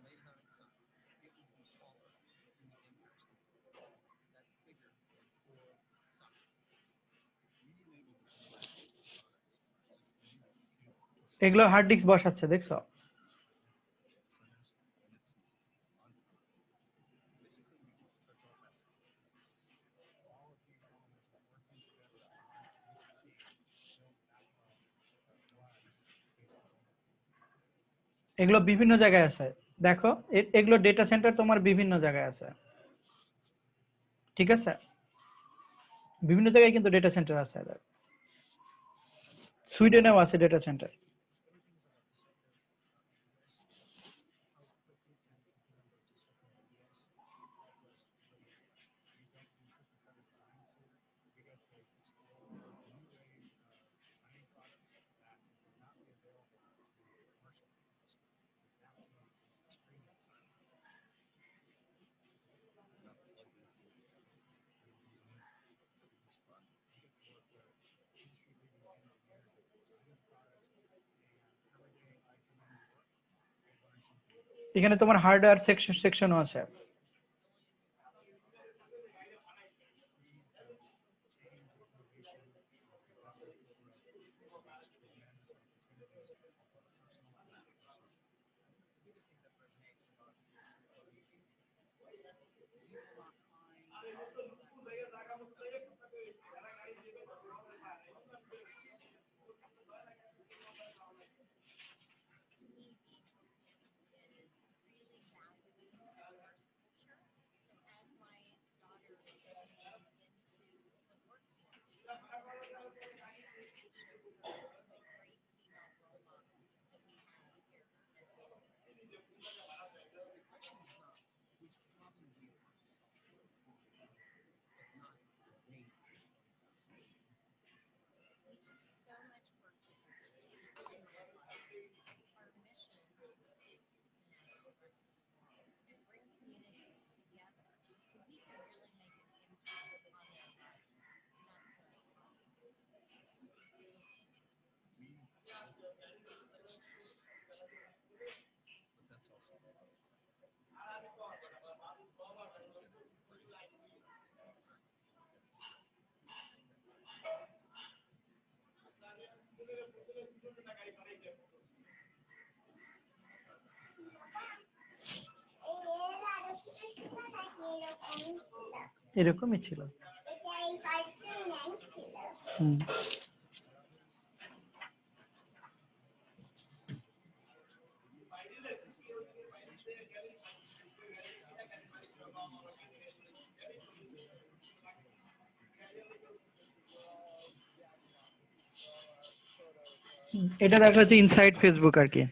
এগুলো হার্ড ডিস্ক বসাচ্ছে দেখছো? এগুলো বিভিন্ন জায়গায় আছে। দেখো এগুলো ডেটা সেন্টার তোমার বিভিন্ন জায়গায় আছে, ঠিক আছে? বিভিন্ন জায়গায় কিন্তু ডেটা সেন্টার আছে। সুইডেনেও আছে ডেটা সেন্টার। এখানে তোমার হার্ডওয়্যার সেকশনও আছে। এরকমই ছিল। হুম। এটা দেখা হচ্ছে ইনসাইড ফেসবুক আর কি।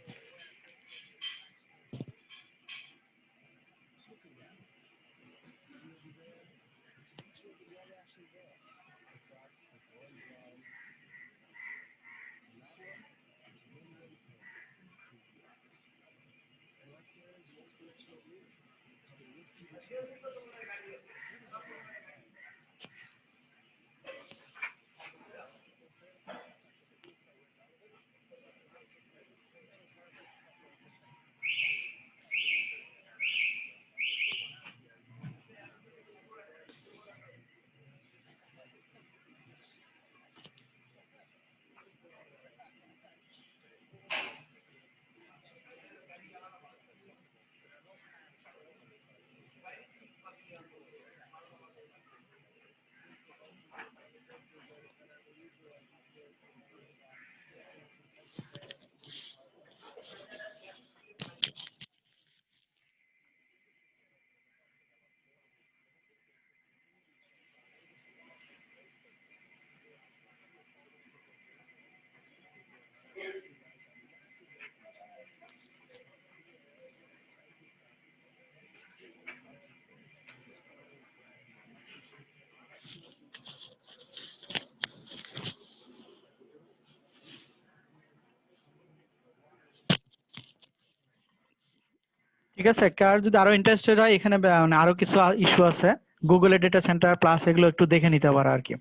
ঠিক আছে, কার যদি আরো ইন্টারেস্টেড হয় এখানে মানে আরো কিছু ইস্যু আছে গুগলের ডেটা সেন্টার প্লাস, এগুলো একটু দেখে নিতে পারো আর কি।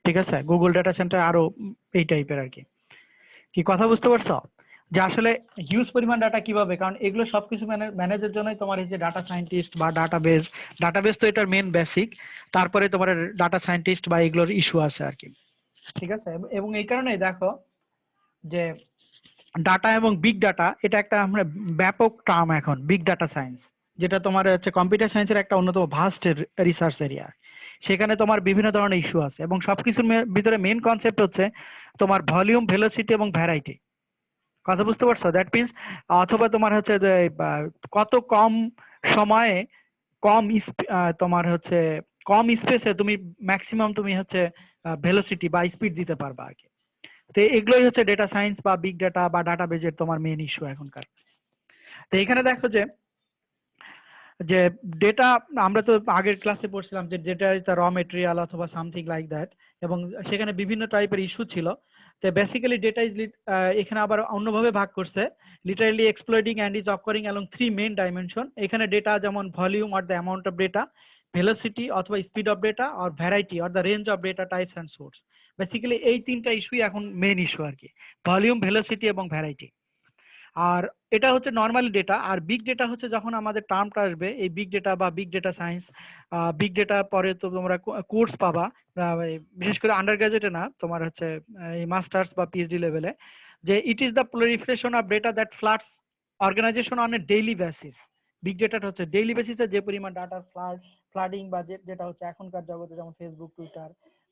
ঠিক আছে, গুগল ডেটা সেন্টার আরো এই টাইপের আর কি। কি কথা বুঝতে পারছো? যে আসলে হিউজ পরিমাণ ডাটা কিভাবে, কারণ এগুলো সবকিছু ম্যানেজের জন্যই তোমার এই যে ডাটা সায়েন্টিস্ট বা ডাটাবেস, ডাটাবেস তো এটার মেন বেসিক, তারপরে তোমার ডাটা সায়েন্টিস্ট বা এগুলোর ইস্যু আছে আর কি। ঠিক আছে, এবং এই কারণেই দেখো যে ডাটা এবং বিগ ডাটা এটা একটা আমরা ব্যাপক টার্ম এখন, বিগ ডাটা সায়েন্স, যেটা তোমার হচ্ছে কম্পিউটার সায়েন্সের একটা অন্যতম ভাস্ট রিসার্চ এরিয়া। সেখানে তোমার বিভিন্ন ধরনের ইস্যু আছে এবং সবকিছুর ভিতরে মেন কনসেপ্ট হচ্ছে তোমার ভলিউম, ভেলোসিটি এবং ভ্যারাইটি। কথা বুঝতে পারছো? দ্যাট মিন্স অথবা তোমার হচ্ছে যে কত কম সময়ে তোমার হচ্ছে কম স্পেসে তুমি ম্যাক্সিমাম তুমি হচ্ছে ভেলোসিটি বা স্পিড দিতে পারবা আর কি। তো এগুলোই হচ্ছে ডেটা সায়েন্স বা বিগ ডেটা বা ডাটাবেজের তোমার মেইন ইস্যু এখনকার। তো এখানে দেখো যে যে ডেটা, আমরা তো আগের ক্লাসে পড়ছিলাম যে ডেটা ইজ দ্য র মেটেরিয়াল অথবা সামথিং লাইক দ্যাট, এবং সেখানে বিভিন্ন টাইপের ইস্যু ছিল। তো বেসিক্যালি ডেটা ইজ এখানে আবার অন্যভাবে ভাগ করছে, literally exploding and is occurring along 3 main dimension. এখানে ডেটা যেমন volume or the amount of data, velocity অথবা speed of data, or variety or the range of data types and source. Basically এই তিনটা ইস্যুই এখন মেইন ইস্যু আর কি, volume, velocity এবং ভ্যারাইটি। আর এটা হচ্ছে নর্মালি ডেটা। আর বিগ ডেটা হচ্ছে যখন আমাদের টার্মটা আসবে এই বিগ ডেটা বা big data science, big data পরে তো তোমরা কোর্স পাবা, বিশেষ করে আন্ডার গ্রাজুয়েটে না, তোমার হচ্ছে এই মাস্টার্স বা পিএইচডি লেভেলে, যে it is the proliferation of data that floods organization on a daily basis. Big data হচ্ছে ডেইলি বেসিসে যে পরিমাণ ডাটার ফ্লাডিং বা যেটা হচ্ছে এখনকার জগতে যেমন ফেসবুক, টুইটার,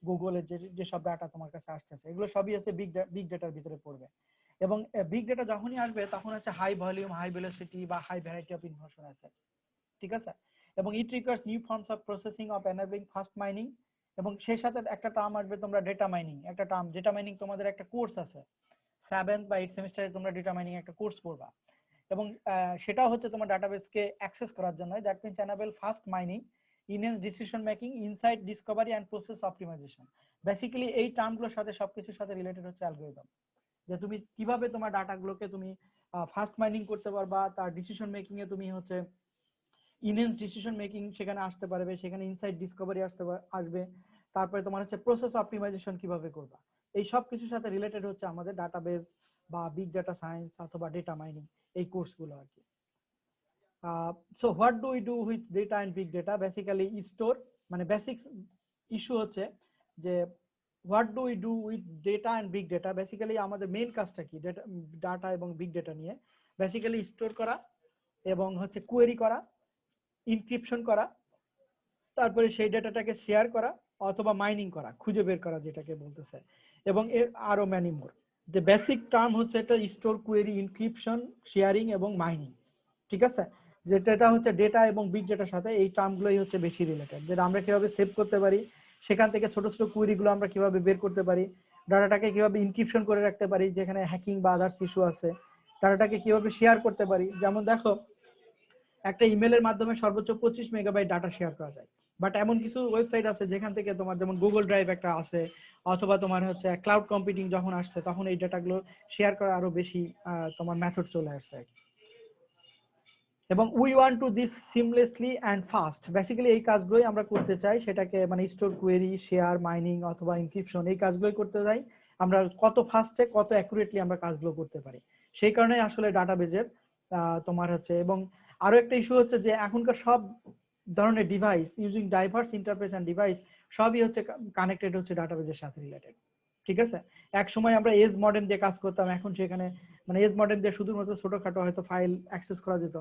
গুগলের যেসব ডাটা তোমার কাছে আসতেছে, এগুলো সবই হচ্ছে বিগ ডেটার ভিতরে পড়বে। এবং বিগ ডেটা যখনই আসবে তখন হচ্ছে হাই ভলিউম, হাই ভেলোসিটি বা হাই ভ্যারাইটি অফ ইনফরমেশন আছে, ঠিক আছে? এবং it requires new forms of processing of enabling fast mining. এবং সেই সাথে একটা টার্ম আসবে তোমরা ডেটা মাইনিং, একটা টার্ম ডেটা মাইনিং তোমাদের একটা কোর্স আছে 7th বা 8th সেমিস্টারে তোমরা ডেটা মাইনিং একটা কোর্স পড়বা। এবং সেটাও হচ্ছে তোমার ডাটাবেসকে অ্যাক্সেস করার জন্য। That means enable fast mining, enhance decision making, insight discovery and process optimization. Basically এই টার্মগুলোর সাথে সবকিছুর সাথে রিলেটেড হচ্ছে অ্যালগরিদম, যে তুমি কিভাবে তোমার ডাটাগুলোকে তুমি ফাস্ট মাইনিং করতে পারবা, তার ডিসিশন মেকিং এ তুমি হচ্ছে ইনহ্যান্স ডিসিশন মেকিং সেখানে আসতে পারবে, সেখানে ইনসাইট ডিসকভারি আসবে। তারপরে তোমার হচ্ছে প্রসেস অপটিমাইজেশন কিভাবে করবা। এই সব কিছুর সাথে রিলেটেড হচ্ছে আমাদের ডাটাবেস বা বিগ ডাটা সায়েন্স অথবা ডেটা মাইনিং এই কোর্সগুলো আর কি। So what do we do with data and big data? Basically store, মানে বেসিক ইস্যু হচ্ছে যে what do we do with data and big data. Basically আমাদের মেইন কাজটা কি ডাটা এবং বিগ ডেটা নিয়ে? বেসিক্যালি স্টোর করা এবং হচ্ছে কোয়েরি করা, ইনক্রিপশন করা, তারপরে সেই ডেটাটাকে শেয়ার করা অথবা মাইনিং করা, খুঁজে বের করা যেটাকে বলতেছে, এবং এর আরো ম্যানি মোর। যে বেসিক টার্ম হচ্ছে এটা স্টোর, কোয়েরি, ইনক্রিপশন, শেয়ারিং এবং মাইনিং, ঠিক আছে? যেটা হচ্ছে ডেটা এবং বিগ ডেটার সাথে এই টার্মগুলোই হচ্ছে বেশি রিলেটেড, যেটা আমরা কিভাবে সেভ করতে পারি, সেখান থেকে ছোট ছোট কোয়েরি গুলো আমরা কিভাবে বের করতে পারি, ডাটাটাকে কিভাবে ইনক্রিপশন করে রাখতে পারি যেখানে হ্যাকিং বা আদার্স ইস্যু আছে, ডাটাটাকে কিভাবে শেয়ার করতে পারি। যেমন দেখো একটা ইমেলের মাধ্যমে সর্বোচ্চ 25 মেগাবাইট ডাটা শেয়ার করা যায়, বাট এমন কিছু ওয়েবসাইট আছে যেখান থেকে তোমার যেমন গুগল ড্রাইভ একটা আছে, অথবা তোমার হচ্ছে ক্লাউড কম্পিউটিং যখন আসছে তখন এই ডাটাগুলো শেয়ার করা আরো বেশি তোমার মেথড চলে আসছে। এবং we want to this seamlessly and fast. Basically এই কাজগুলোই আমরা করতে চাই, সেটাকে মানে স্টোর, কোয়েরি, শেয়ার, মাইনিং অথবা ইনক্রিপশন এই কাজগুলোই করতে চাই আমরা, কত ফাস্টে কত অ্যাকুরেটলি আমরা কাজগুলো করতে পারি। সেই কারণে আসলে ডাটাবেজের তোমার হচ্ছে। এবং আরো একটা ইস্যু হচ্ছে যে এখনকার সব ধরনের device using diverse interface and device সবই হচ্ছে কানেক্টেড হচ্ছে ডাটাবেজের সাথে রিলেটেড, ঠিক আছে? এক সময় আমরা এজ মডেম দিয়ে কাজ করতাম, এখন সেখানে মানে এজ মডেম দিয়ে শুধুমাত্র ছোটখাটো হয়তো ফাইল অ্যাক্সেস করা যেত,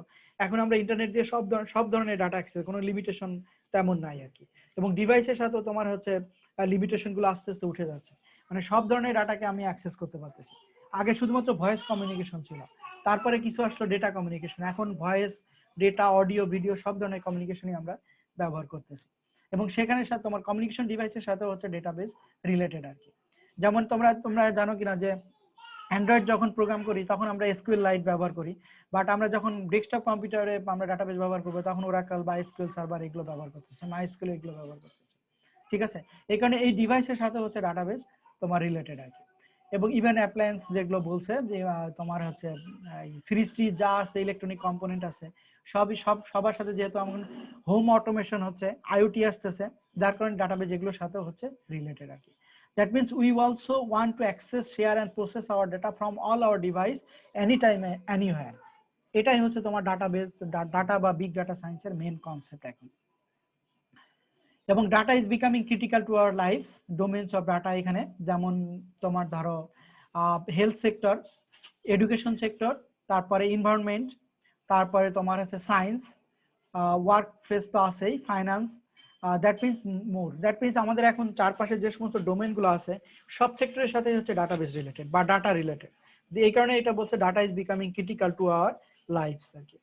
এখন আমরা ইন্টারনেট দিয়ে সব ধরনের ডাটা অ্যাক্সেস, কোনো লিমিটেশন তেমন নাই আর কি। এবং ডিভাইসের সাথেও তোমার হচ্ছে লিমিটেশন গুলো আস্তে আস্তে উঠে যাচ্ছে, মানে সব ধরনের ডাটাকে আমি অ্যাক্সেস করতে পারতেছি। আগে শুধুমাত্র ভয়েস কমিউনিকেশন ছিল, তারপরে কিছু আসলো ডেটা কমিউনিকেশন, এখন ভয়েস, ডেটা, অডিও, ভিডিও সব ধরনের কমিউনিকেশনই আমরা ব্যবহার করতেছি। এবং সেখানে সাথে তোমার কমিউনিকেশন ডিভাইসের সাথে হচ্ছে ডেটাবেস রিলেটেড আর কি। যেমন তোমরা জানো কিনা যে অ্যান্ড্রয়েড যখন প্রোগ্রাম করি তখন আমরা এসকিউএল লাইট ব্যবহার করি, বাট আমরা যখন ডেস্কটপ কম্পিউটারে আমরা ডাটাবেস ব্যবহার করবো তখন ওরাকল বা এসকিউএল সার্ভার এগুলো ব্যবহার করতেছে, মাইএসকিউএল এগুলো ব্যবহার করতেছে, ঠিক আছে? এই কারণে এই ডিভাইসের সাথে হচ্ছে ডাটাবেস তোমার রিলেটেড আর কি। এবং ইভেন অ্যাপ্লায়েন্স যেগুলো বলছে যে তোমার হচ্ছে ফ্রিজ যা আছে, ইলেকট্রনিক কম্পোনেন্ট আছে, সবার সাথে যেহেতু এখন হোম অটোমেশন হচ্ছে, আইওটি আসতেছে, যার কারণে ডাটাবেস এগুলোর সাথে হচ্ছে রিলেটেড আর কি। That means we also want to access, share and process our data from all our device anytime, anywhere. এটাই হচ্ছে তোমার ডাটাবেস, ডাটা বা বিগ ডাটা সায়েন্সের মেইন কনসেপ্ট এখন। এবং data is becoming critical to our lives. Domains of data এখানে যেমন তোমার ধরো হেলথ সেক্টর, এডুকেশন সেক্টর, তারপরে এনভায়রনমেন্ট, তারপরে তোমার হচ্ছে সায়েন্স, ওয়ার্ক ফেস তো আছেই, finance, that means more. That means আমাদের এখন চারপাশে যে সমস্ত ডোমেইন গুলো আছে সব সেক্টরের সাথে হচ্ছে ডাটাবেস রিলেটেড বা ডাটা রিলেটেড। এই কারণে এটা বলছে data is becoming critical to our lives আর কি।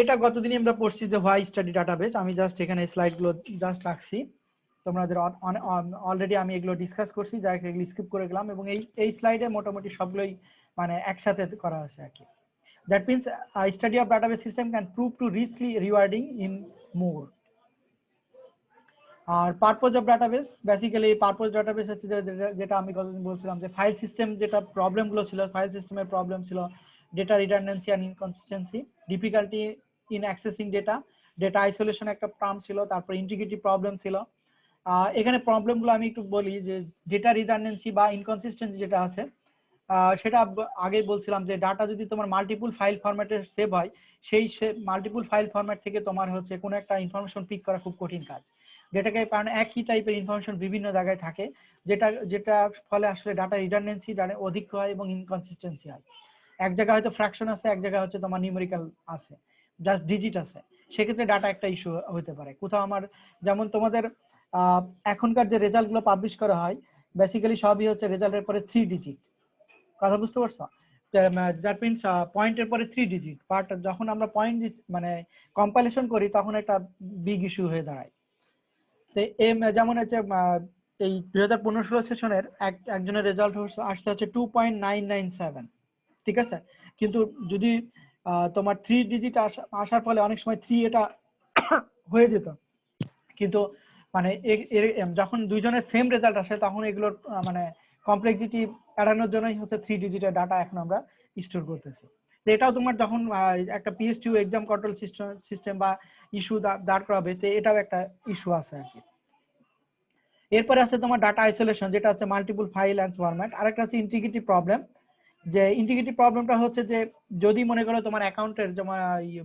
এটা গতদিনই আমরা পড়ছি যে হোয়াই স্টাডি ডাটাবেস। আমি জাস্ট এখানে স্লাইডগুলো জাস্ট রাখছি, তোমাদের অলরেডি আমি এগুলো ডিসকাস করছি, যা এগুলো স্কিপ করে গেলাম, এবং এই স্লাইডে মোটামুটি সবগুলোই মানে একসাথে করা আছে আর কি। That means study of database system can prove to richly rewarding in more. আর purpose of database, basically purpose database হচ্ছে যেটা আমি গতদিন বলছিলাম যে ফাইল সিস্টেম যেটা প্রবলেমগুলো ছিল, ফাইল সিস্টেমের প্রবলেম ছিল data redundancy and inconsistency, difficulty in accessing data, data isolation একটা টার্ম ছিল, তারপর ইন্টিগ্রিটি প্রবলেম ছিল। এখানে প্রবলেমগুলো আমি একটু বলি যে ডেটা রিডান্ডেন্সি বা ইনকনসিস্টেন্সি যেটা আছে, সেটা আগেই বলছিলাম যে ডাটা যদি তোমার মাল্টিপল ফাইল ফরম্যাটে সেভ হয়, সেই মাল্টিপল ফাইল ফরম্যাট থেকে তোমার হচ্ছে কোনো একটা ইনফরমেশন পিক করা খুব কঠিন কাজ। ডেটাকে কারণ একই টাইপের ইনফরমেশন বিভিন্ন জায়গায় থাকে, যেটা ফলে আসলে ডাটা রিডান্ডেন্সি অধিক হয় এবং ইনকনসিস্টেন্সি হয়। এক জায়গায় হয়তো ফ্র্যাকশন আছে, এক জায়গায় হচ্ছে তোমার নিউমেরিক্যাল আছে, জাস্ট ডিজিট আছে, সেক্ষেত্রে ডাটা একটা ইস্যু হতে পারে কোথাও। আমার যেমন তোমাদের এখনকার যে রেজাল্ট গুলো পাবলিশ করা হয়, বেসিক্যালি সবই হচ্ছে রেজাল্টের পরে 3 ডিজিট। কথা বুঝতে পারছো? দ্যাট মিনস পয়েন্টের পরে 3 ডিজিট, বাট যখন আমরা পয়েন্ট মানে কম্পাইলেশন করি তখন একটা বিগ ইস্যু হয়ে দাঁড়ায়। তো যেমন হচ্ছে এই 2015-16 সেশনের একজনের রেজাল্ট আসছে হচ্ছে 2.997, ঠিক আছে? কিন্তু যদি তোমার 3 ডিজিট আসার ফলে অনেক সময় 3 এটা হয়ে যেত, কিন্তু মানে যখন দুইজনের সেম রেজাল্ট আসে তখন এগুলোর মানে কমপ্লেক্সিটি এড়ানোর জন্যই হচ্ছে 3 ডিজিটের ডাটা এখন আমরা স্টোর করতেছি। তো এটাও তোমার যখন একটা PSTU এক্সাম কন্ট্রোল সিস্টেম বা ইস্যু দাঁড় করাবে, তো এটাও একটা ইস্যু আছে আর কি। এরপরে আছে তোমার ডাটা আইসোলেশন, যেটা হচ্ছে মাল্টিপল ফাইল অ্যান্ড ফরম্যাট। আরেকটা আছে ইন্টিগ্রিটি প্রবলেম, যে ইন্টিগ্রিটি প্রবলেমটা হচ্ছে যে যদি মনে করো তোমার অ্যাকাউন্টের তোমার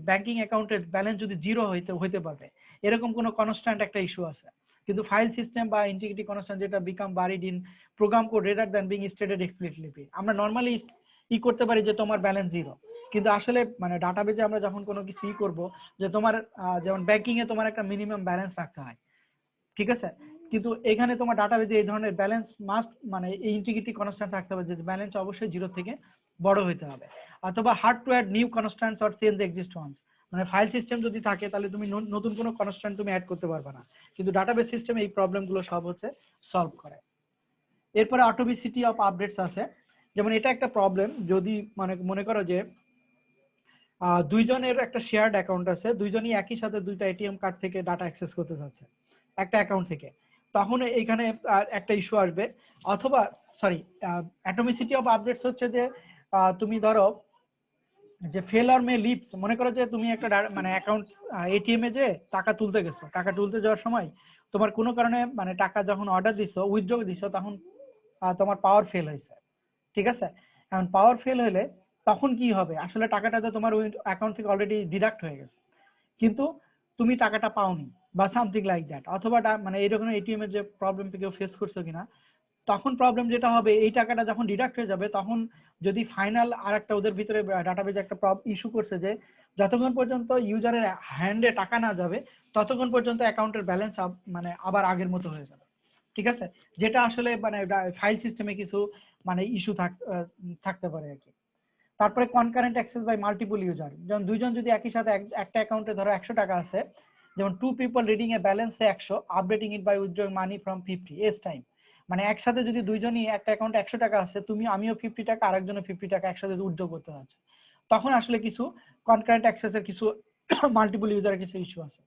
ব্যাংকিং অ্যাকাউন্টের ব্যালেন্স যদি জিরো হইতে পারবে, এরকম কোনো কনস্ট্যান্ট একটা ইস্যু আছে। কিন্তু ফাইল সিস্টেম বা ইন্টিগ্রিটি কনস্ট্যান্ট যেটা become buried in program code rather than being stated explicitly. আমরা নরমালি করতে পারি যে তোমার ব্যালেন্স জিরো, কিন্তু আসলে মানে ডাটাবেজে আমরা যখন কোনো কিছু করব, যে তোমার যেমন ব্যাংকিং এ তোমার একটা মিনিমাম ব্যালেন্স রাখতে হয়, ঠিক আছে? কিন্তু এখানে তোমার ডাটাবেজে এই ধরনের ব্যালেন্স মাস্ট মানে এই ইন্টিগ্রিটি কনস্ট্যান্ট থাকতে হবে, যে ব্যালেন্স অবশ্যই জিরো থেকে বড় হইতে হবে, অথবা hard to add new constants or change exist ones. মানে ফাইল সিস্টেম যদি থাকে তাহলে তুমি নতুন কোনো কনস্ট্যান্ট তুমি অ্যাড করতে পারবে না, কিন্তু ডাটাবেস সিস্টেম এই প্রবলেমগুলো সব হচ্ছে সলভ করে। এরপরে অটোমেসিটি অফ আপডেটস আছে, যেমন এটা একটা প্রবলেম। যদি মানে মনে করো যে দুইজনের একটা শেয়ার্ড অ্যাকাউন্ট আছে, দুইজনই একই সাথে দুইটা এটিএম কার্ড থেকে ডাটা অ্যাক্সেস করতে চাচ্ছে একটা অ্যাকাউন্ট থেকে, তখন এখানে একটা ইস্যু আসবে। অথবা সরি, অ্যাটমিসিটি অফ আপডেটস হচ্ছে যে তুমি ধরো যে ফেলার মে লিপস, মনে করো যে তুমি একটা মানে অ্যাকাউন্ট এটিএম এ যে টাকা তুলতে গেছো, টাকা তুলতে যাওয়ার সময় তোমার কোনো কারণে মানে টাকা যখন অর্ডার দিছো, উইথড্র দিছো, তখন তোমার পাওয়ার ফেল হয়েছে, ঠিক আছে? এখন পাওয়ার ফেল হলে তখন কি হবে? আসলে টাকাটা তো তোমার ওই অ্যাকাউন্ট থেকে অলরেডি ডিডাক্ট হয়ে গেছে, কিন্তু তুমি টাকাটা পাওনি বা সামথিং লাইক দ্যাট। অথবা মানে এইরকম এটিএম এর যে প্রবলেম কেউ ফেস করছো কিনা, তখন প্রবলেম যেটা হবে, এই টাকাটা যখন ডিডাক্ট হয়ে যাবে, তখন যদি ফাইনাল আরেকটা ওদের ভিতরে ডাটাবেজে একটা ইস্যু করছে যে যতক্ষণ পর্যন্ত ইউজারের হ্যান্ডে টাকা না যাবে ততক্ষণ পর্যন্ত অ্যাকাউন্টের ব্যালেন্স মানে আবার আগের মতো হয়ে যাবে, ঠিক আছে? যেটা আসলে মানে ফাইল সিস্টেমে কিছু মানে ইস্যু থাকতে পারে আর কি। তারপরে concurrent access by multiple user, যেমন দুইজন যদি একই সাথে একটা অ্যাকাউন্টে ধরো 100 টাকা আছে, যেমন 2 people reading a balance 100 updating it by withdrawing money from 50 as time. মানে একসাথে যদি দুইজনই একটা অ্যাকাউন্টে 100 টাকা আছে, আমিও 50 টাকা, আরেকজনের 50 টাকা একসাথে উইথড্র করতে হচ্ছে, তখন আসলে কিছু কনকারেন্ট অ্যাক্সেসের কিছু মাল্টিপল ইউজারের কিছু ইস্যু আছে।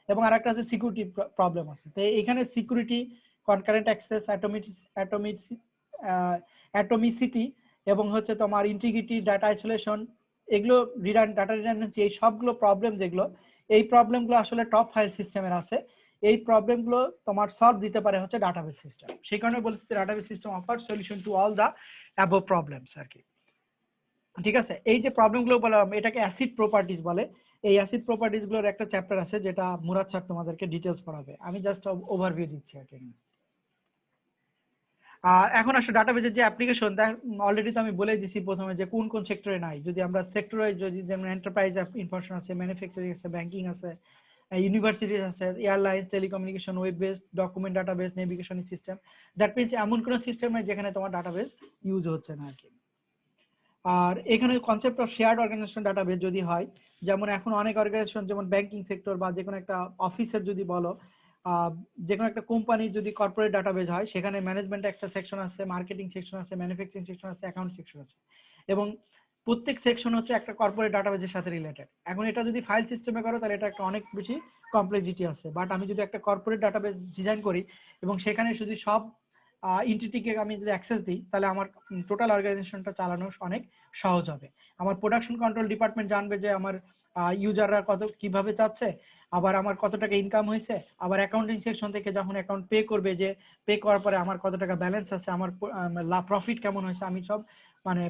এবং আরেকটা আছে সিকিউরিটি প্রবলেম আছে। তো এখানে সিকিউরিটি, কনকারেন্ট অ্যাক্সেস, অ্যাটমিসিটি এবং হচ্ছে তোমার ইন্টিগ্রিটি, ডাটা আইসোলেশন, এগুলো ডাটা রিডান্ডেন্সি, এই সবগুলো প্রবলেম যেগুলো, এই প্রবলেমগুলো আসলে টপ ফাইল সিস্টেমের আছে। এই প্রবলেমগুলো তোমার সলভ দিতে পারে হচ্ছে ডাটাবেস সিস্টেম। সেই কারণে বলছি database system offer solution to all the above problems আর কি, ঠিক আছে? এই যে প্রবলেমগুলো বললাম, এটাকে অ্যাসিড প্রপার্টিজ বলে। এই অ্যাসিড প্রপার্টিজ গুলোর একটা চ্যাপ্টার আছে যেটা মুরাদ স্যার তোমাদেরকে ডিটেইলস পড়াবে, আমি জাস্ট ওভারভিউ দিচ্ছি আর কি। এখন আসলে ডাটাবেজের যে অ্যাপ্লিকেশন, অলরেডি তো আমি বলে দিছি প্রথমে যে কোন কোন সেক্টরে নাই। যদি আমরা সেক্টরে যদি যেমন এন্টারপ্রাইজ ইনফরমেশন আছে, ম্যানুফ্যাকচারিং আছে, ব্যাংকিং আছে, ইউনিভার্সিটিজ আছে, airlines, telecommunication, web based, document database, navigation system. That means এমন কোনো সিস্টেম নাই যেখানে তোমার ডাটাবেস ইউজ হচ্ছে না আর কি। আর এখানে concept of shared organization database যদি হয়, যেমন এখন অনেক অর্গানাইজেশন যেমন ব্যাংকিং সেক্টর বা যে কোনো একটা অফিসের যদি বলো, যে কোনো একটা কোম্পানির যদি কর্পোরেট ডাটাবেস হয়, সেখানে ম্যানেজমেন্ট একটা সেকশন আছে, মার্কেটিং সেকশন আছে, ম্যানুফ্যাকচারিং সেকশন আছে, অ্যাকাউন্ট সেকশন আছে, এবং প্রত্যেক সেকশন হচ্ছে একটা কর্পোরেট ডাটাবেসের সাথে রিলেটেড। এখন এটা যদি ফাইল সিস্টেমে করো তাহলে এটা একটা অনেক বেশি কমপ্লেক্সিটি আছে, বাট আমি যদি একটা কর্পোরেট ডাটাবেস ডিজাইন করি এবং সেখানে শুধু সব এন্টিটিকে আমি যদি অ্যাক্সেস দিই, তাহলে আমার টোটাল অর্গানাইজেশনটা চালানো অনেক সহজ হবে। আমার প্রোডাকশন কন্ট্রোল ডিপার্টমেন্ট জানবে যে আমার ইউজাররা কত কিভাবে চাচ্ছে, আবার আমার কত টাকা ইনকাম হয়েছে, আবার অ্যাকাউন্টিং সেকশন থেকে যখন অ্যাকাউন্ট পে করবে, যে পে করার পরে আমার কত টাকা ব্যালেন্স আছে, আমার প্রফিট কেমন হয়েছে, আমি সব মানে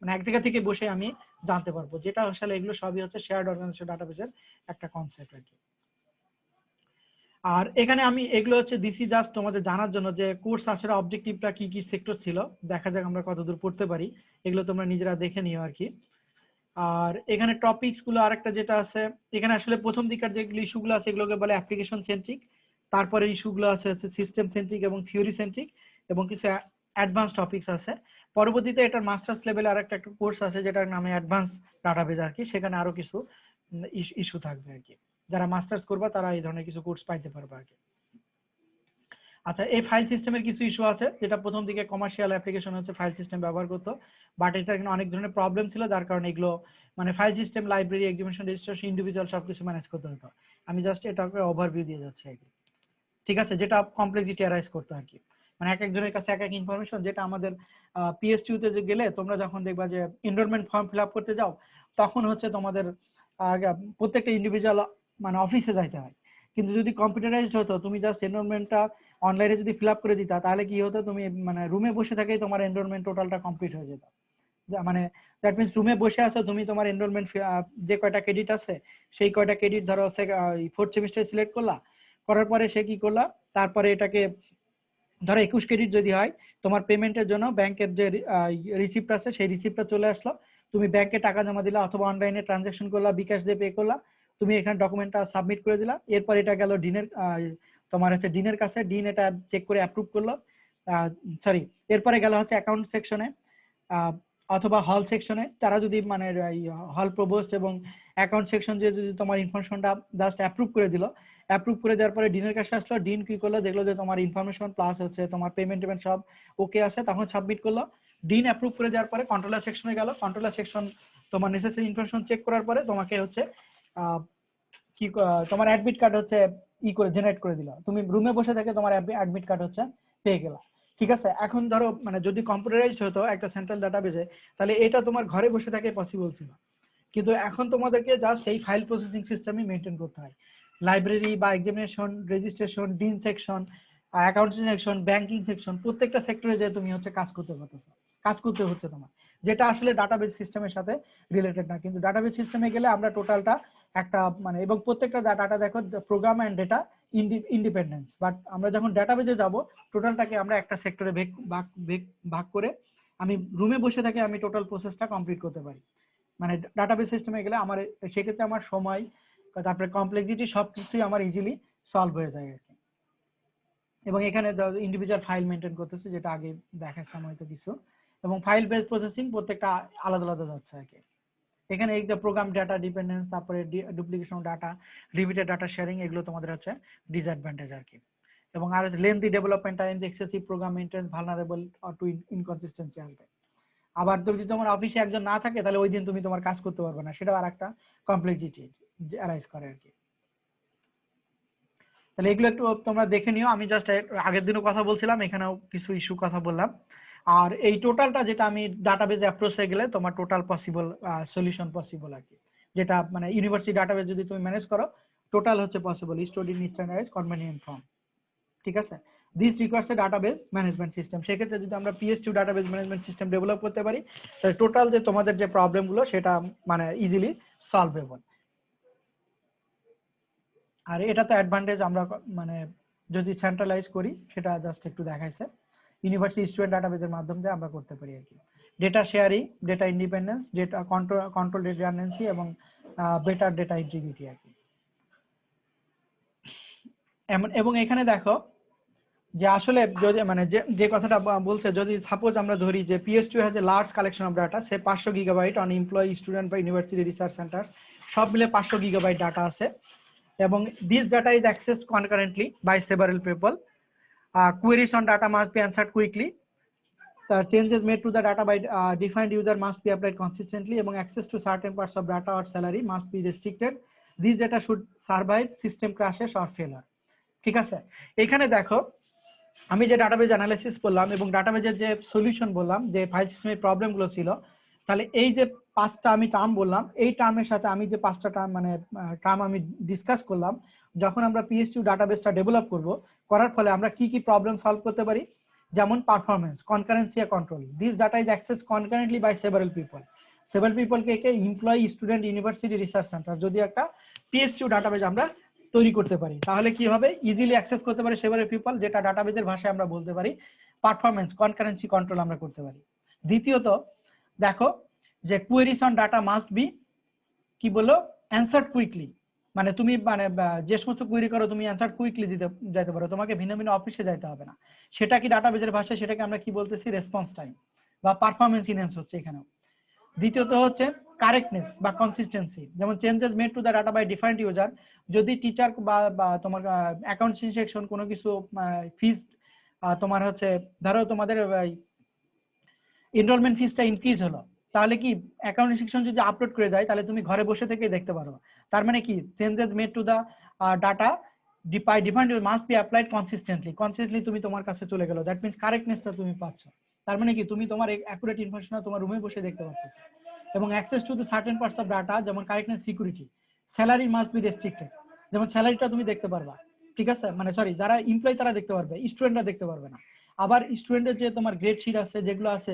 মানে এক জায়গা থেকে বসে আমি জানতে পারবো, যেটা আসলে এগুলো সবই হচ্ছে শেয়ার্ড অর্গানাইজেশন ডাটাবেসের একটা কনসেপ্ট আর কি। আর এখানে আমি এগুলো হচ্ছে দিছি জাস্ট তোমাদের জানার জন্য যে কোর্স আসলে অবজেক্টিভটা কি কি সেক্টর ছিল, দেখা যাক আমরা কতদূর পড়তে পারি, এগুলো তোমরা নিজেরা দেখে নিও আর কি। আর এখানে টপিকস গুলো আরেকটা যেটা আছে, এখানে আসলে প্রথম দিকের যেগুলো ইস্যুগুলো আছে এগুলোকে বলে অ্যাপ্লিকেশন সেন্ট্রিক, তারপরে ইস্যুগুলো আছে হচ্ছে সিস্টেম সেন্ট্রিক এবং থিওরি সেন্ট্রিক, এবং কিছু অ্যাডভান্স টপিকস আছে। পরবর্তীতে এটার মাস্টার্স লেভেলে আরেকটা একটা কোর্স আছে যেটার নামে অ্যাডভান্স ডাটাবেজ আর কি, সেখানে আরো কিছু ইস্যু থাকবে আর কি। যারা মাস্টার্স করবে তারা এই ধরনের কিছু কোর্স পাইতে পারবে আর কি। আচ্ছা, এই ফাইল সিস্টেমের কিছু ইস্যু আছে, যেটা প্রথম দিকে কমার্শিয়াল অ্যাপ্লিকেশন হচ্ছে ফাইল সিস্টেম ব্যবহার করতো, বাট এটা এখানে অনেক ধরনের প্রবলেম ছিল, যার কারণে এগুলো মানে file system, library, exhibition, registration, individual সবকিছু ম্যানেজ করতে হতো। আমি জাস্ট এটাকে ওভারভিউ দিয়ে যাচ্ছি আর কি, ঠিক আছে, যেটা কমপ্লেক্সিটি অ্যারাইজ করতো আর কি। মানে এক একজনের কাছে এক এক ইনফরমেশন, যেটা আমাদের পিএসটিউ তে গেলে তোমরা যখন দেখবা যে এনরোলমেন্ট ফর্ম ফিল আপ করতে যাও, তখন হচ্ছে তোমাদের প্রত্যেকটা ইন্ডিভিজুয়াল মানে অফিসে যাইতে হয়। কিন্তু যদি কম্পিউটারাইজড হতো, তুমি জাস্ট এনরোলমেন্টটা অনলাইনে যদি ফিল আপ করে দিতা, তাহলে কি হতো, তুমি মানে রুমে বসে থেকেই তোমার এনরোলমেন্ট টোটালটা কমপ্লিট হয়ে যেত। মানে দ্যাট মিনস রুমে বসে আছো তুমি, তোমার এনরোলমেন্ট যে কয়টা ক্রেডিট আছে সেই কয়টা ক্রেডিট ধরো ফোর্থ সেমিস্টার সিলেক্ট করলা, করার পরে সে কি করলা, তারপরে এটাকে ধরো 21 ক্রেডিট যদি হয়, তোমার পেমেন্টের জন্য ব্যাংকের যে রিসিপ্ট আছে সেই রিসিপ্টটা চলে আসলো, তুমি ব্যাংকে টাকা জমা দিলা অথবা অনলাইনে ট্রানজাকশন করলা, বিকাশ দিয়ে পে করলা, তুমি এখানে ডকুমেন্টটা সাবমিট করে দিলা, এরপর এটা গেল ডিনের তোমার হচ্ছে ডিনের কাছে, ডিন এটা চেক করে অ্যাপ্রুভ করলো, সরি এরপরে গেল হচ্ছে অ্যাকাউন্ট সেকশনে অথবা হল সেকশনে, তারা যদি মানে হল প্রভোস্ট এবং অ্যাকাউন্ট সেকশন যে যদি তোমার ইনফরমেশনটা জাস্ট অ্যাপ্রুভ করে দিল, অ্যাপ্রুভ করে দেওয়ার পরে ডিনের কাছে আসলো, ডিন কি করলো, দেখলো যে তোমার ইনফরমেশন প্লাস হচ্ছে তোমার পেমেন্ট সব ওকে আছে, তখন সাবমিট করলো। ডিন অ্যাপ্রুভ করে দেওয়ার পরে কন্ট্রোলার সেকশনে গেল, কন্ট্রোলার সেকশন তোমার নেসেসারি ইনফরমেশন চেক করার পরে তোমাকে হচ্ছে কি তোমার অ্যাডমিট কার্ড হচ্ছে করে জেনারেট করে দিল, তুমি রুমে বসে থেকে তোমার অ্যাডমিট কার্ড হচ্ছে পেয়ে গেলা। ঠিক আছে, এখন ধরো মানে যদি কম্পিউটারাইজড হতো একটা সেন্ট্রাল ডাটাবেসে, তাহলে এটা তোমার ঘরে বসে থেকে পসিবল ছিল, কিন্তু এখন তোমাদেরকে জাস্ট এই ফাইল প্রসেসিং সিস্টেমই মেনটেন করতে হয়। লাইব্রেরি বা examination, registration, dean section, accounting section, banking section, প্রত্যেকটা সেক্টরে যে তুমি হচ্ছে কাজ করতে পারতেছো, কাজ করতে হচ্ছে তোমার, যেটা আসলে ডাটাবেস সিস্টেমের সাথে রিলেটেড না। কিন্তু ডাটাবেস সিস্টেমে গেলে আমরা টোটালটা একটা মানে, এবং প্রত্যেকটা ডাটা দেখো program and data independence, but আমরা যখন ডাটাবেজে যাব টোটালটাকে আমরা একটা সেক্টরে ভাগ করে আমি রুমে বসে থেকে আমি টোটাল প্রসেসটা কমপ্লিট করতে পারি। মানে ডাটাবেস সিস্টেমে গেলে আমার সেক্ষেত্রে আমার সময়, তারপরে কমপ্লেক্সিটি সবকিছুই আমার ইজিলি সলভ হয়ে যায় আর কি। এবং এখানে ইন্ডিভিজুয়াল ফাইল মেনটেন করতেছে, যেটা আগে দেখাচ্ছিলাম হয়তো কিছু, এবং ফাইল বেসড প্রসেসিং প্রত্যেকটা আলাদা আলাদা যাচ্ছে আর কি। এখানে এই যে প্রোগ্রাম ডাটা ডিপেন্ডেন্স, তারপরে duplication data, limited data sharing, এগুলো তোমাদের হচ্ছে ডিসঅ্যাডভান্টেজ আর কি। এবং আর lengthy development times, excessive program maintenance, vulnerable to inconsistency আসবে। আবার যদি তোমার অফিসে একজন না থাকে, তাহলে ওই দিন তুমি তোমার কাজ করতে পারবে না, সেটাও আর একটা কমপ্লেক্সিটি অ্যারাইজ করে আর কি। তাহলে এগুলো একটু তোমরা দেখে নিও, আমি জাস্ট আগের দিনও কথা বলছিলাম, এখানেও কিছু ইস্যু কথা বললাম। আর এই টোটালটা যেটা আমি ডাটাবেজ অ্যাপ্রোচে গেলে তোমার টোটাল পসিবল সলিউশন পসিবল আর কি, যেটা মানে ইউনিভার্সিটি ডাটাবেজ যদি তুমি ম্যানেজ করো, টোটাল হচ্ছে possible student standardise convenient form. ঠিক আছে, this requires A database management system. সেক্ষেত্রে যদি আমরা PS2 database management system develop করতে পারি, তাহলে টোটাল যে তোমাদের যে প্রবলেম গুলো সেটা মানে ইজিলি সলভেবল। আর এটা তো অ্যাডভান্টেজ, আমরা মানে যদি সেন্ট্রালাইজ করি, সেটা জাস্ট একটু দেখাইছে, ইউনিভার্সিটি স্টুডেন্ট ডাটাবেজের মাধ্যমে আমরা করতে পারি আর কি। Data sharing, data independence, data control redundancy এবং বেটার ডেটা ইন্টিগ্রিটি আর কি। এবং এখানে দেখো যে আসলে যদি মানে যে কথাটা বলছে, যদি সাপোজ আমরা ধরি যে PS2 has a large collection of data, say 500 gigabyte on employee, student বা ইউনিভার্সিটি রিসার্চ সেন্টার, সব মিলে 500 গিগাবাইট ডাটা আছে, এবং this data is accessed concurrently by several people, queries on data must be answered quickly, the changes made to the data by defined user must be applied consistently, এবং access to certain parts of data or salary must be restricted. These data should survive system crashes or failure. ঠিক আছে, এখানে দেখো আমি যে database analysis করলাম এবং ডাটাবেজের যে সলিউশন বললাম, যে ফাইল সিস্টেমের প্রবলেমগুলো ছিল, তাহলে এই যে 5টা আমি টার্ম বললাম, এই টার্মের সাথে আমি যে 5টা টার্ম আমি ডিসকাস করলাম, যখন আমরা PS2 ডাটাবেসটা ডেভেলপ করার ফলে আমরা কি কি প্রবলেম সলভ করতে পারি, যেমন পারফরম্যান্স, কনকারেন্সি আর control. This data is access concurrently by several people কে employee, student, university, research center. যদি একটা PS2 ডাটাবেজ আমরা তৈরি করতে পারি তাহলে কি হবে, ইজিলি অ্যাক্সেস করতে পারে সেভারাল পিপল, যেটা ডাটাবেজের ভাষায় আমরা বলতে পারি পারফরম্যান্স, কনকারেন্সি, কন্ট্রোল আমরা করতে পারি। দ্বিতীয়ত দেখো যে queries on data must be কি বললো, অ্যান্সার্ড কুইকলি, মানে তুমি মানে যে সমস্ত কোয়েরি করো তুমি অ্যান্সার কুইকলি দিতে যাইতে পারো, তোমাকে ভিন্ন ভিন্ন অফিসে যাইতে হবে না। সেটা কি ডাটাবেজের ভাষায়, সেটাকে আমরা কি বলতেছি, রেসপন্স টাইম বা পারফরম্যান্স ইনহ্যান্স হচ্ছে এখানেও। দ্বিতীয়ত হচ্ছে কারেক্টনেস বা কনসিস্টেন্সি, যেমন changes made to the data by different user, যদি টিচার বা তোমার অ্যাকাউন্টিং সেকশন কোনো কিছু ফিজ তোমার হচ্ছে ধরো তোমাদের এনরোলমেন্ট ফিজটা ইনক্রিজ হলো, তাহলে কি অ্যাকাউন্টিং সেকশন যদি আপলোড করে দেয় তাহলে তুমি ঘরে বসে থেকেই দেখতে পারো। তার মানে কি, changes made to the data by different must be applied consistently তুমি তোমার কাছে চলে গেল, দ্যাট মিন্স কারেক্টনেসটা তুমি পাচ্ছ। তার মানে কি, তুমি তোমার অ্যাকুরেট ইনফরমেশন তোমার রুমে বসে দেখতে পাচ্ছ। এবং access to the certain parts of data, যেমন correctness, security, salary must be restricted, যেমন স্যালারিটা তুমি দেখতে পারবা, ঠিক আছে, মানে সরি যারা এমপ্লয়ি তারা দেখতে পারবে, স্টুডেন্টরা দেখতে পারবে না। আবার স্টুডেন্টের যে তোমার গ্রেড শিট আছে যেগুলো আছে,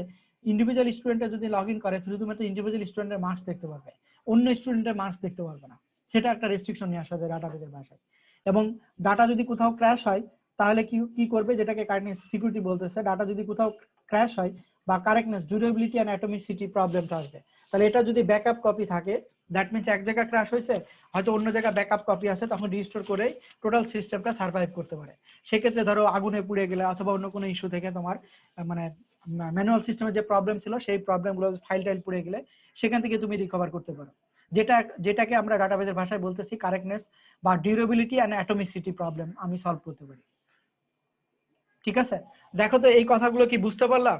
ইন্ডিভিজুয়াল স্টুডেন্টরা যদি লগ ইন করে শুধুমাত্র ইন্ডিভিজুয়াল স্টুডেন্টের মার্কস দেখতে পারবে, অন্য স্টুডেন্টের মার্কস দেখতে পারবে না। সেটা একটা রেস্ট্রিকশন নিয়ে আসা যায় ডাটাবেজের ভাষায়। এবং ডাটা যদি কোথাও ক্র্যাশ হয় তাহলে কি করবে, যেটাকে কারেক্টনেস, সিকিউরিটি বলতেছে, ডাটা যদি কোথাও ক্র্যাশ হয় বা কারেক্টনেস, ডিউরেবিলিটি এন্ড অ্যাটমিসিটি প্রবলেমটা আসবে। তাহলে এটা যদি ব্যাকআপ কপি থাকে, দ্যাট মিন্স এক জায়গায় ক্র্যাশ হয়েছে, হয়তো অন্য জায়গায় ব্যাকআপ কপি আছে, তখন রিস্টোর করে টোটাল সিস্টেমটা সার্ভাইভ করতে পারে। সেক্ষেত্রে ধরো আগুনে পুড়ে গেলে অথবা অন্য কোনো ইস্যু থেকে তোমার মানে ম্যানুয়াল সিস্টেমের যে প্রবলেম ছিল সেই প্রবলেমগুলো ফাইল পুড়ে গেলে সেখান থেকে তুমি রিকভার করতে পারো, যেটাকে আমরা ডাটাবেজের ভাষায় বলতেছি কারেক্টনেস বা ডিউরেবিলিটি এন্ড অ্যাটমিসিটি প্রবলেম আমি সলভ করতে পারি। ঠিক আছে, দেখো তো এই কথাগুলো কি বুঝতে পারলাম?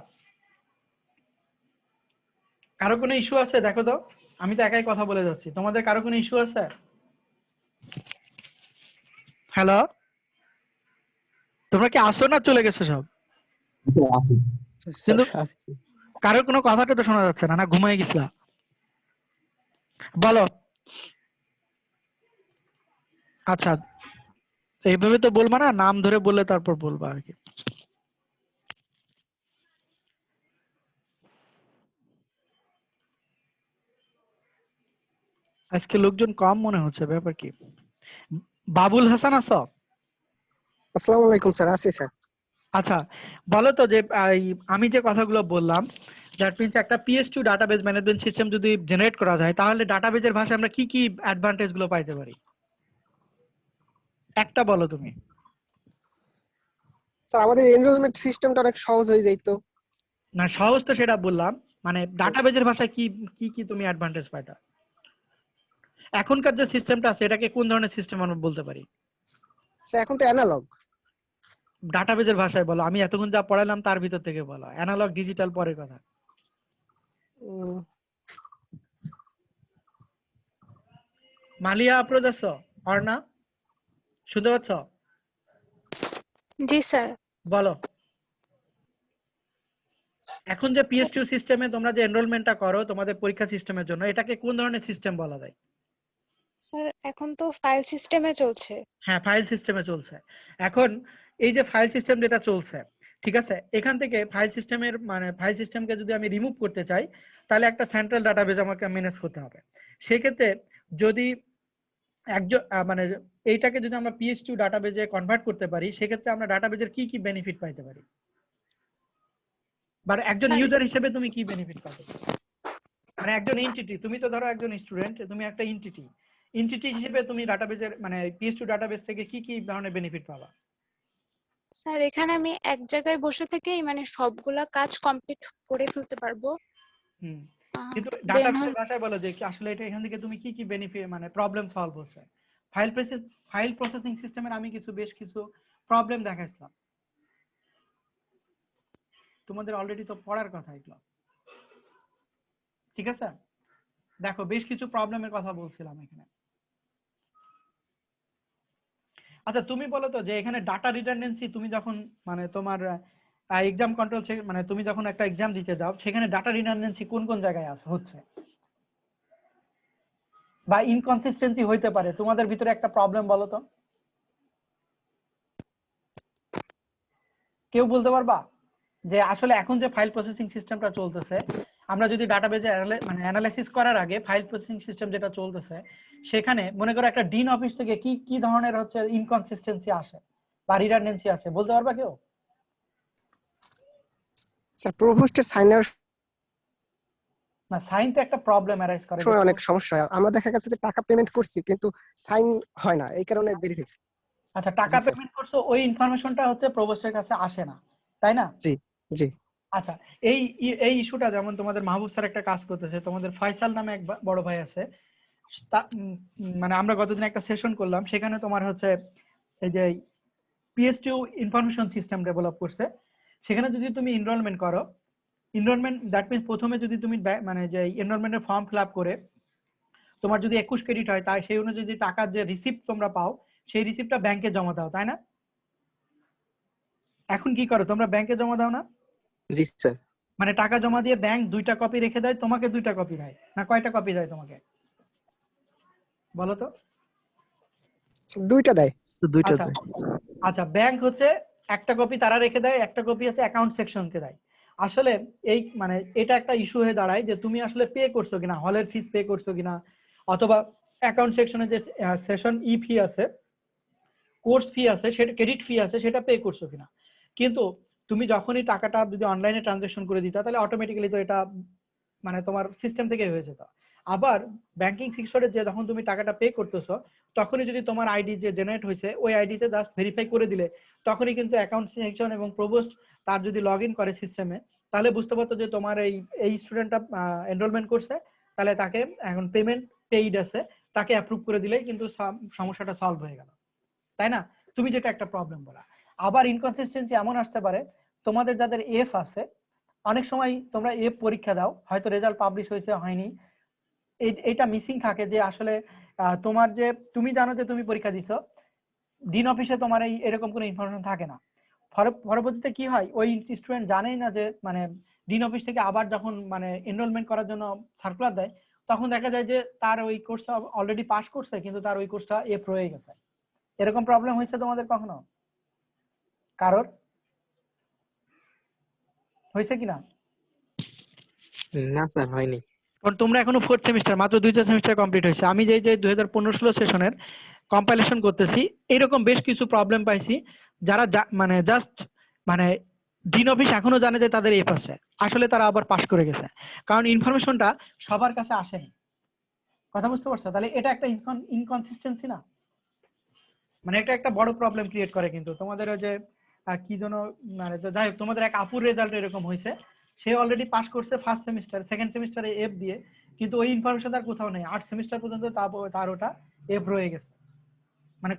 কারো কোনো ইস্যু আছে? দেখো তো, আমি তো একাই কথা বলে যাচ্ছি, তোমাদের কারো কোনো ইস্যু আছে? হ্যালো, তোমরা কি আসো না চলে গেছো সব? কিন্তু কারো কোনো কথাটা তো শোনা যাচ্ছে না, না ঘুমাই গেছিলা? বলো। আচ্ছা, এইভাবে তো বলবা না, নাম ধরে বললে তারপর বলবা আর কি। আজকে লোকজন কম মনে হচ্ছে, ব্যাপার কি? বাবুল হাসান আছো? আসসালামু আলাইকুম স্যার। আছি স্যার। আচ্ছা, বলো তো যে আমি যে কথাগুলো বললাম, দ্যাট মিন্স একটা PS2 ডাটাবেজ ম্যানেজমেন্ট সিস্টেম যদি জেনারেট করা যায় তাহলে ডাটাবেজের ভাষায় আমরা কি কি অ্যাডভান্টেজ গুলো পাইতে পারি, একটা বলো তুমি। স্যার আমাদের এনরোলমেন্ট সিস্টেমটা অনেক সহজ হয়ে যাইতো। না সহজ তো সেটা বললাম, মানে ডাটাবেজের ভাষায় কি কি কি তুমি অ্যাডভান্টেজ পাইতা? এখনকার যে সিস্টেমটা আছে এটাকে কোন ধরনের সিস্টেম আমরা বলতে পারি? স্যার এখন তো অ্যানালগ। ডাটাবেজের ভাষায় বলো, আমি এতক্ষণ যা পড়াইলাম তার ভিতর থেকে বলো, অ্যানালগ ডিজিটাল পরের কথা। মালিয়া আপ্রোজ আছো? অর্ণা শুনতে পাচ্ছ? জি স্যার। বলো, এখন যে PS2 সিস্টেমে তোমরা যে এনরোলমেন্টটা করো তোমাদের পরীক্ষা সিস্টেমের জন্য, এটাকে কোন ধরনের সিস্টেম বলা যায়? স্যার এখন তো ফাইল সিস্টেমে চলছে। হ্যাঁ, ফাইল সিস্টেমে চলছে। এখন এই যে ফাইল সিস্টেম যেটা চলছে, ঠিক আছে, এখান থেকে ফাইল সিস্টেমের মানে ফাইল সিস্টেমকে যদি আমি রিমুভ করতে চাই তাহলে একটা সেন্ট্রাল ডাটাবেজ আমাকে ম্যানেজ করতে হবে। সেক্ষেত্রে যদি একজন মানে এইটাকে যদি আমরা PS2 ডাটাবেজে কনভার্ট করতে পারি সেক্ষেত্রে আমরা ডাটাবেজের কি কি বেনিফিট পাইতে পারি, বা একজন স্যার ইউজার হিসেবে তুমি কি বেনিফিট পাবে? মানে একজন এন্টিটি, তুমি তো ধরো একজন স্টুডেন্ট, তুমি একটা এন্টিটি, এন্টিটি হিসেবে তুমি ডাটাবেজের মানে PS2 ডাটাবেস থেকে কি কি ধরনের বেনিফিট পাবা? স্যার এখানে আমি এক জায়গায় বসে থেকেই মানে সবগুলা কাজ কমপ্লিট করে ফেলতে পারবো। হুম, কিন্তু দেন ডাটাবেজের ভাষায় বলো যে কি আসলে এটা এখান থেকে তুমি কি কি বেনিফিট মানে প্রবলেম সলভ হচ্ছে। ফাইল প্রসেসিং সিস্টেমের আমি বেশ কিছু প্রবলেম দেখাইছিলাম, তোমাদের অলরেডি তো পড়ার কথা এগুলো, ঠিক আছে? দেখো বেশ কিছু প্রবলেমের কথা বলছিলাম এখানে। আচ্ছা তুমি বলো তো যে এখানে ডাটা রিডান্ডেন্সি তুমি যখন মানে তোমার এক্সাম কন্ট্রোল মানে তুমি যখন একটা এক্সাম দিতে যাও সেখানে ডাটা রিডান্ডেন্সি কোন কোন জায়গায় হচ্ছে বা ইনকনসিস্টেন্সি হইতে পারে, তোমাদের ভিতরে একটা প্রবলেম বলো তো, কেউ বলতে পারবা যে আসলে এখন যে ফাইল প্রসেসিং সিস্টেমটা চলতেছে, আমরা যদি ডাটাবেজে মানে অ্যানালাইসিস করার আগে ফাইল প্রসেসিং সিস্টেম যেটা চলতেছে সেখানে মনে করো একটা ডিন অফিস থেকে কি কি ধরনের হচ্ছে ইনকনসিস্টেন্সি আসে বা রিডান্ডেন্সি আসে, বলতে পারবা কেউ? স্যার প্রভোস্টের সাইনের না, সাইন তো একটা প্রবলেম অ্যারাইজ করে। সময় অনেক সমস্যা হয়, আমরা দেখা গেছে যে টাকা পেমেন্ট করছি কিন্তু সাইন হয় না, এই কারণে ভেরিফাই। আচ্ছা, টাকা জি স্যার। পেমেন্ট করছো ওই ইনফরমেশনটা হচ্ছে প্রবোস্টের কাছে আসে না, তাই না? জি জি আচ্ছা, এই এই ইস্যুটা যেমন তোমাদের মাহবুব স্যার একটা কাজ করতেছে, তোমাদের ফয়সাল নামে এক বড় ভাই আছে, মানে আমরা গতদিন একটা সেশন করলাম, সেখানে তোমার হচ্ছে এই যে PS2 ইনফরমেশন সিস্টেম ডেভেলপ করছে, সেখানে যদি তুমি এনরোলমেন্ট করো, এনরোলমেন্ট দ্যাট মিন্স প্রথমে যদি তুমি মানে যে এনরোলমেন্টের ফর্ম ফিল আপ করে তোমার যদি 21 ক্রেডিট হয়, তাই সেই অনুযায়ী যদি টাকার যে রিসিপ্ট তোমরা পাও সেই রিসিপ্টটা ব্যাংকে জমা দাও, তাই না? এখন কি করো তোমরা, ব্যাংকে জমা দাও না? জি স্যার। মানে টাকা জমা দিয়ে ব্যাংক 2টা কপি রেখে দেয়, তোমাকে 2টা কপি দেয়, না কয়টা কপি দেয় তোমাকে বলো তো? দুইটা দেয়। আচ্ছা আচ্ছা, ব্যাংক হচ্ছে একটা কপি তারা রেখে দেয়, একটা কপি হচ্ছে অ্যাকাউন্ট সেকশনকে দেয়। আসলে এই মানে এটা একটা ইস্যু হয়ে দাঁড়ায় যে তুমি আসলে পে করছো কিনা, হলের ফিস পে করছো কিনা, অথবা অ্যাকাউন্ট সেকশনে যে সেশন ই ফি আছে, কোর্স ফি আছে, সেটা ক্রেডিট ফি আছে, সেটা পে করছো কিনা। কিন্তু তুমি যখনই টাকাটা যদি অনলাইনে ট্রানজাকশন করে দিতা তাহলে অটোমেটিক্যালি তো এটা মানে তোমার সিস্টেম থেকে হয়ে যেত। আবার ব্যাংকিং সেক্টরে যে যখন তুমি টাকাটা পে করতেছো তখনই যদি তোমার আইডি যে জেনারেট হয়েছে ওই আইডিতে জাস্ট ভেরিফাই করে দিলে তখনই কিন্তু অ্যাকাউন্ট সেকশন এবং প্রভোস্ট তার যদি লগ ইন করে সিস্টেমে তাহলে বুঝতে পারতো যে তোমার এই স্টুডেন্টটা এনরোলমেন্ট করছে, তাহলে তাকে এখন পেমেন্ট পেইড আছে, তাকে অ্যাপ্রুভ করে দিলেই কিন্তু সমস্যাটা সলভ হয়ে গেল, তাই না? তুমি যেটা একটা প্রবলেম বলা। আবার ইনকনসিস্টেন্সি এমন আসতে পারে, তোমাদের যাদের এফ আছে, অনেক সময় তোমরা এফ পরীক্ষা দাও, হয়তো রেজাল্ট পাবলিশ হয়েছে হয়নি, এটা মিসিং থাকে যে আসলে তোমার যে তুমি জানো যে তুমি পরীক্ষা দিছো, ডিন অফিসে তোমার এই এরকম কোনো ইনফরমেশন থাকে না। পরবর্তীতে কি হয়, ওই স্টুডেন্ট জানেই না যে মানে ডিন অফিস থেকে আবার যখন মানে এনরোলমেন্ট করার জন্য সার্কুলার দেয় তখন দেখা যায় যে তার ওই কোর্সটা অলরেডি পাস করছে কিন্তু তার ওই কোর্সটা এফ রয়ে গেছে। এরকম প্রবলেম হয়েছে তোমাদের কখনো, কারোর হয়েছে কিনা? না স্যার, হয়নি। কারণ তোমরা এখনো 4th সেমিস্টার, মাত্র 2টা সেমিস্টার কমপ্লিট হয়েছে। আমি যে 2015-16 সেশনের কম্পাইলেশন করতেছি, এরকম বেশ কিছু প্রবলেম পাইছি যারা মানে জাস্ট মানে ডিন অফিস এখনো জানে যে তাদের এফ আছে, আসলে তারা আবার পাস করে গেছে, কারণ ইনফরমেশনটা সবার কাছে আসেনি। কথা বুঝতে পারছো? তাহলে এটা একটা ইনকনসিস্টেন্সি না, মানে এটা একটা বড় প্রবলেম ক্রিয়েট করে। কিন্তু তোমাদের ওই যে কি যেন মানে যাই হোক, তোমাদের এক আপুর রেজাল্ট এরকম হয়েছে, সে অলরেডি পাস করছে ফার্স্ট সেমিস্টার, সেকেন্ড সেমিস্টারে এফ দিয়ে, কিন্তু ওই ইনফরমেশন তার কোথাও নেই, 8 সেমিস্টার পর্যন্ত তার ওটা এফ রয়ে গেছে। মানে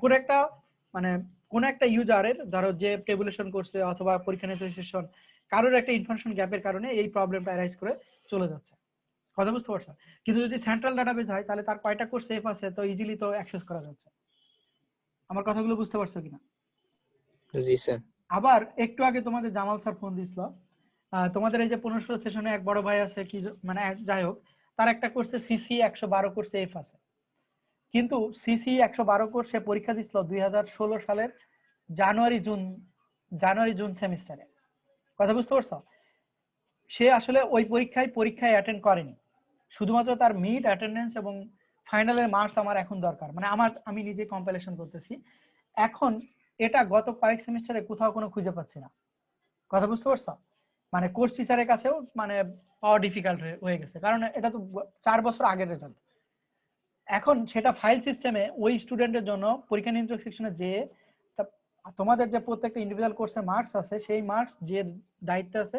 কোন একটা ইউজারের ধরো যে টেবুলেশন করছে অথবা পরীক্ষা নিতে সেশন কারোর একটা ইনফরমেশন গ্যাপের কারণে এই প্রবলেমটা অ্যারাইজ করে চলে যাচ্ছে। কথা বুঝতে পারছো? কিন্তু যদি সেন্ট্রাল ডাটাবেজ হয় তাহলে তার কয়টা কোর্স সেফ আছে তো ইজিলি তো অ্যাক্সেস করা যাচ্ছে। আমার কথাগুলো বুঝতে পারছো কিনা? জি স্যার। আবার একটু আগে তোমাদের জামাল স্যার ফোন দিছিল, তোমাদের এই যে 15 সেশনে এক বড় ভাই আছে কি মানে যাই হোক, তার একটা কোর্সে সিসি 112 কোর্সে এফ আছে, কিন্তু সিসি 112 কোর্সে পরীক্ষা দিছিল 2016 সালের জানুয়ারি জুন সেমিস্টারে। কথা বুঝতে পারছো? সে আসলে ওই পরীক্ষায় অ্যাটেন্ড করেনি, শুধুমাত্র তার মিড অ্যাটেন্ডেন্স এবং ফাইনালের মার্কস আমার এখন দরকার, মানে আমি নিজে কম্পাইলেশন করতেছি এখন, এটা গত কয়েক সেমিস্টারে কোথাও কোনো খুঁজে পাচ্ছি না। কথা বুঝতে পারছো? মানে কোর্স টিচারের কাছেও মানে পাওয়া ডিফিকাল্ট হয়ে গেছে, কারণ এটা তো 4 বছর আগের রেজাল্ট। এখন সেটা ফাইল সিস্টেমে ওই স্টুডেন্টের জন্য পরীক্ষা নিয়ন্ত্রক সেকশনে যে তোমাদের যে প্রত্যেকটা ইন্ডিভিজুয়াল কোর্সের মার্কস আছে সেই মার্কস যে দায়িত্ব আছে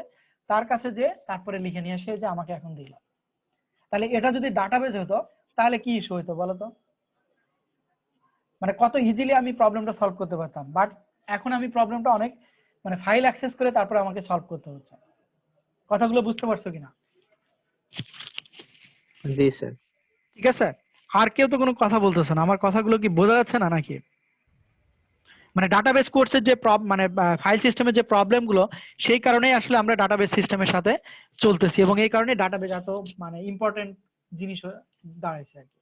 তার কাছে যে তারপরে লিখে নিয়ে আসে যে আমাকে এখন দিল। তাহলে এটা যদি ডাটাবেজ হতো তাহলে কি ইস্যু হতো বলো তো? মানে কত ইজিলি আমি প্রবলেমটা সলভ করতে পারতাম, বাট এখন আমি প্রবলেমটা অনেক মানে ফাইল অ্যাক্সেস করে তারপরে আমাকে সলভ করতে হচ্ছে। কথাগুলো বুঝতে পারছো কিনা? জি স্যার। ঠিক আছে, আর কেউ তো কোনো কথা বলতেছে না, আমার কথাগুলো কি বোঝা যাচ্ছে না নাকি? মানে ডাটাবেস কোর্সের যে মানে ফাইল সিস্টেমের যে প্রবলেম গুলো সেই কারণেই আসলে আমরা ডাটাবেস সিস্টেমের সাথে চলতেছি, এবং এই কারণে ডাটাবেস এত মানে ইম্পর্টেন্ট জিনিস দাঁড়াইছে আর কি।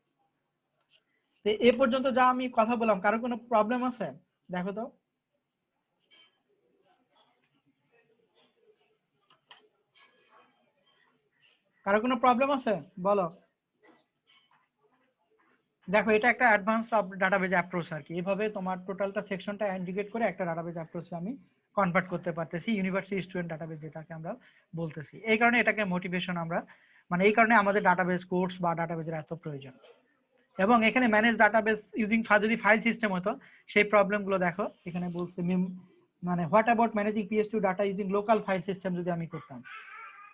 তো এ পর্যন্ত যা আমি কথা বললাম, কারো কোনো প্রবলেম আছে দেখো তো? কারো কোনো প্রবলেম আছে বলো? দেখো এটা একটা অ্যাডভান্স ডাটাবেজ অ্যাপ্রোচ আর কি, এভাবে তোমার টোটালটা সেকশনটা ইন্টিগ্রেট করে একটা ডাটাবেজ অ্যাপ্রোচে আমি কনভার্ট করতে পারতেছি, ইউনিভার্সিটি স্টুডেন্ট ডাটাবেজ যেটাকে আমরা বলতেছি। এই কারণে এটাকে মোটিভেশন আমরা মানে এই কারণে আমাদের ডাটাবেজ কোর্স বা ডাটাবেজের এত প্রয়োজন। এবং এখানে ম্যানেজ ডাটাবেজ ইউজিং যদি ফাইল সিস্টেম হতো সেই প্রবলেম গুলো দেখো এখানে বলছে মানে what about managing PS2 data using local file system যদি আমি করতাম।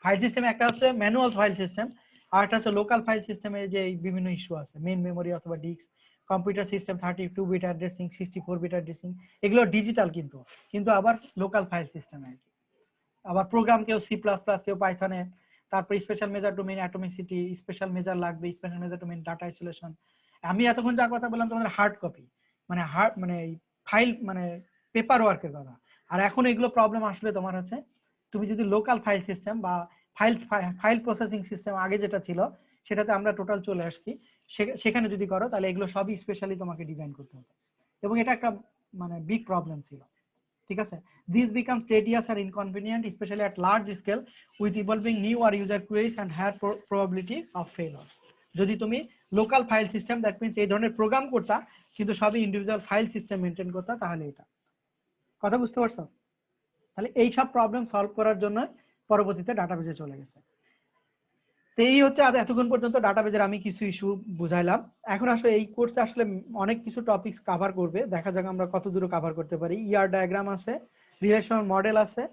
ফাইল সিস্টেমে একটা হচ্ছে ম্যানুয়াল ফাইল সিস্টেম আর একটা হচ্ছে লোকাল ফাইল সিস্টেমে যে বিভিন্ন ইস্যু আছে, মেইন মেমোরি অথবা disk, computer system 32 bit addressing, 64 bit addressing, এগুলো ডিজিটাল কিন্তু আবার লোকাল ফাইল সিস্টেমে আর কি। আবার প্রোগ্রাম কেউ C++, কেউ পাইথনে, তারপর special measure domain atomicity, special measure লাগবে, special measure domain data isolation. আমি এতক্ষণ যা কথা বললাম তোমাদের হার্ড কপি মানে মানে ফাইল মানে পেপার ওয়ার্কের কথা। আর এখন এগুলো প্রবলেম আসলে তোমার হচ্ছে তুমি যদি লোকাল ফাইল সিস্টেম বা ফাইল প্রসেসিং সিস্টেম আগে যেটা ছিল সেটাতে আমরা টোটাল চলে আসছি, সেখানে যদি করো তাহলে এগুলো সবই স্পেশালি তোমাকে ডিজাইন করতে হবে, এবং এটা একটা মানে বিগ প্রবলেম ছিল। ঠিক আছে, this becomes tedious or inconvenient especially at large scale with evolving new or user queries and higher probability of failure। যদি তুমি local file system that means এই ধরনের প্রোগ্রাম করতা কিন্তু সবই ইন্ডিভিজুয়াল ফাইল সিস্টেম মেইনটেইন করতা, তাহলে এটা কথা বুঝতে পারছো? তাহলে এই সব প্রবলেম সলভ করার জন্য পরবর্তীতে ডাটাবেজে চলে গেছে। তো এই হচ্ছে এতক্ষণ পর্যন্ত ডাটাবেজের আমি কিছু ইস্যু বুঝাইলাম। এখন আসলে এই কোর্সে আসলে অনেক কিছু টপিকস কভার করবে, দেখা যাক আমরা কত দূর কভার করতে পারি। ER ডায়াগ্রাম আছে, রিলেশনাল মডেল আছে,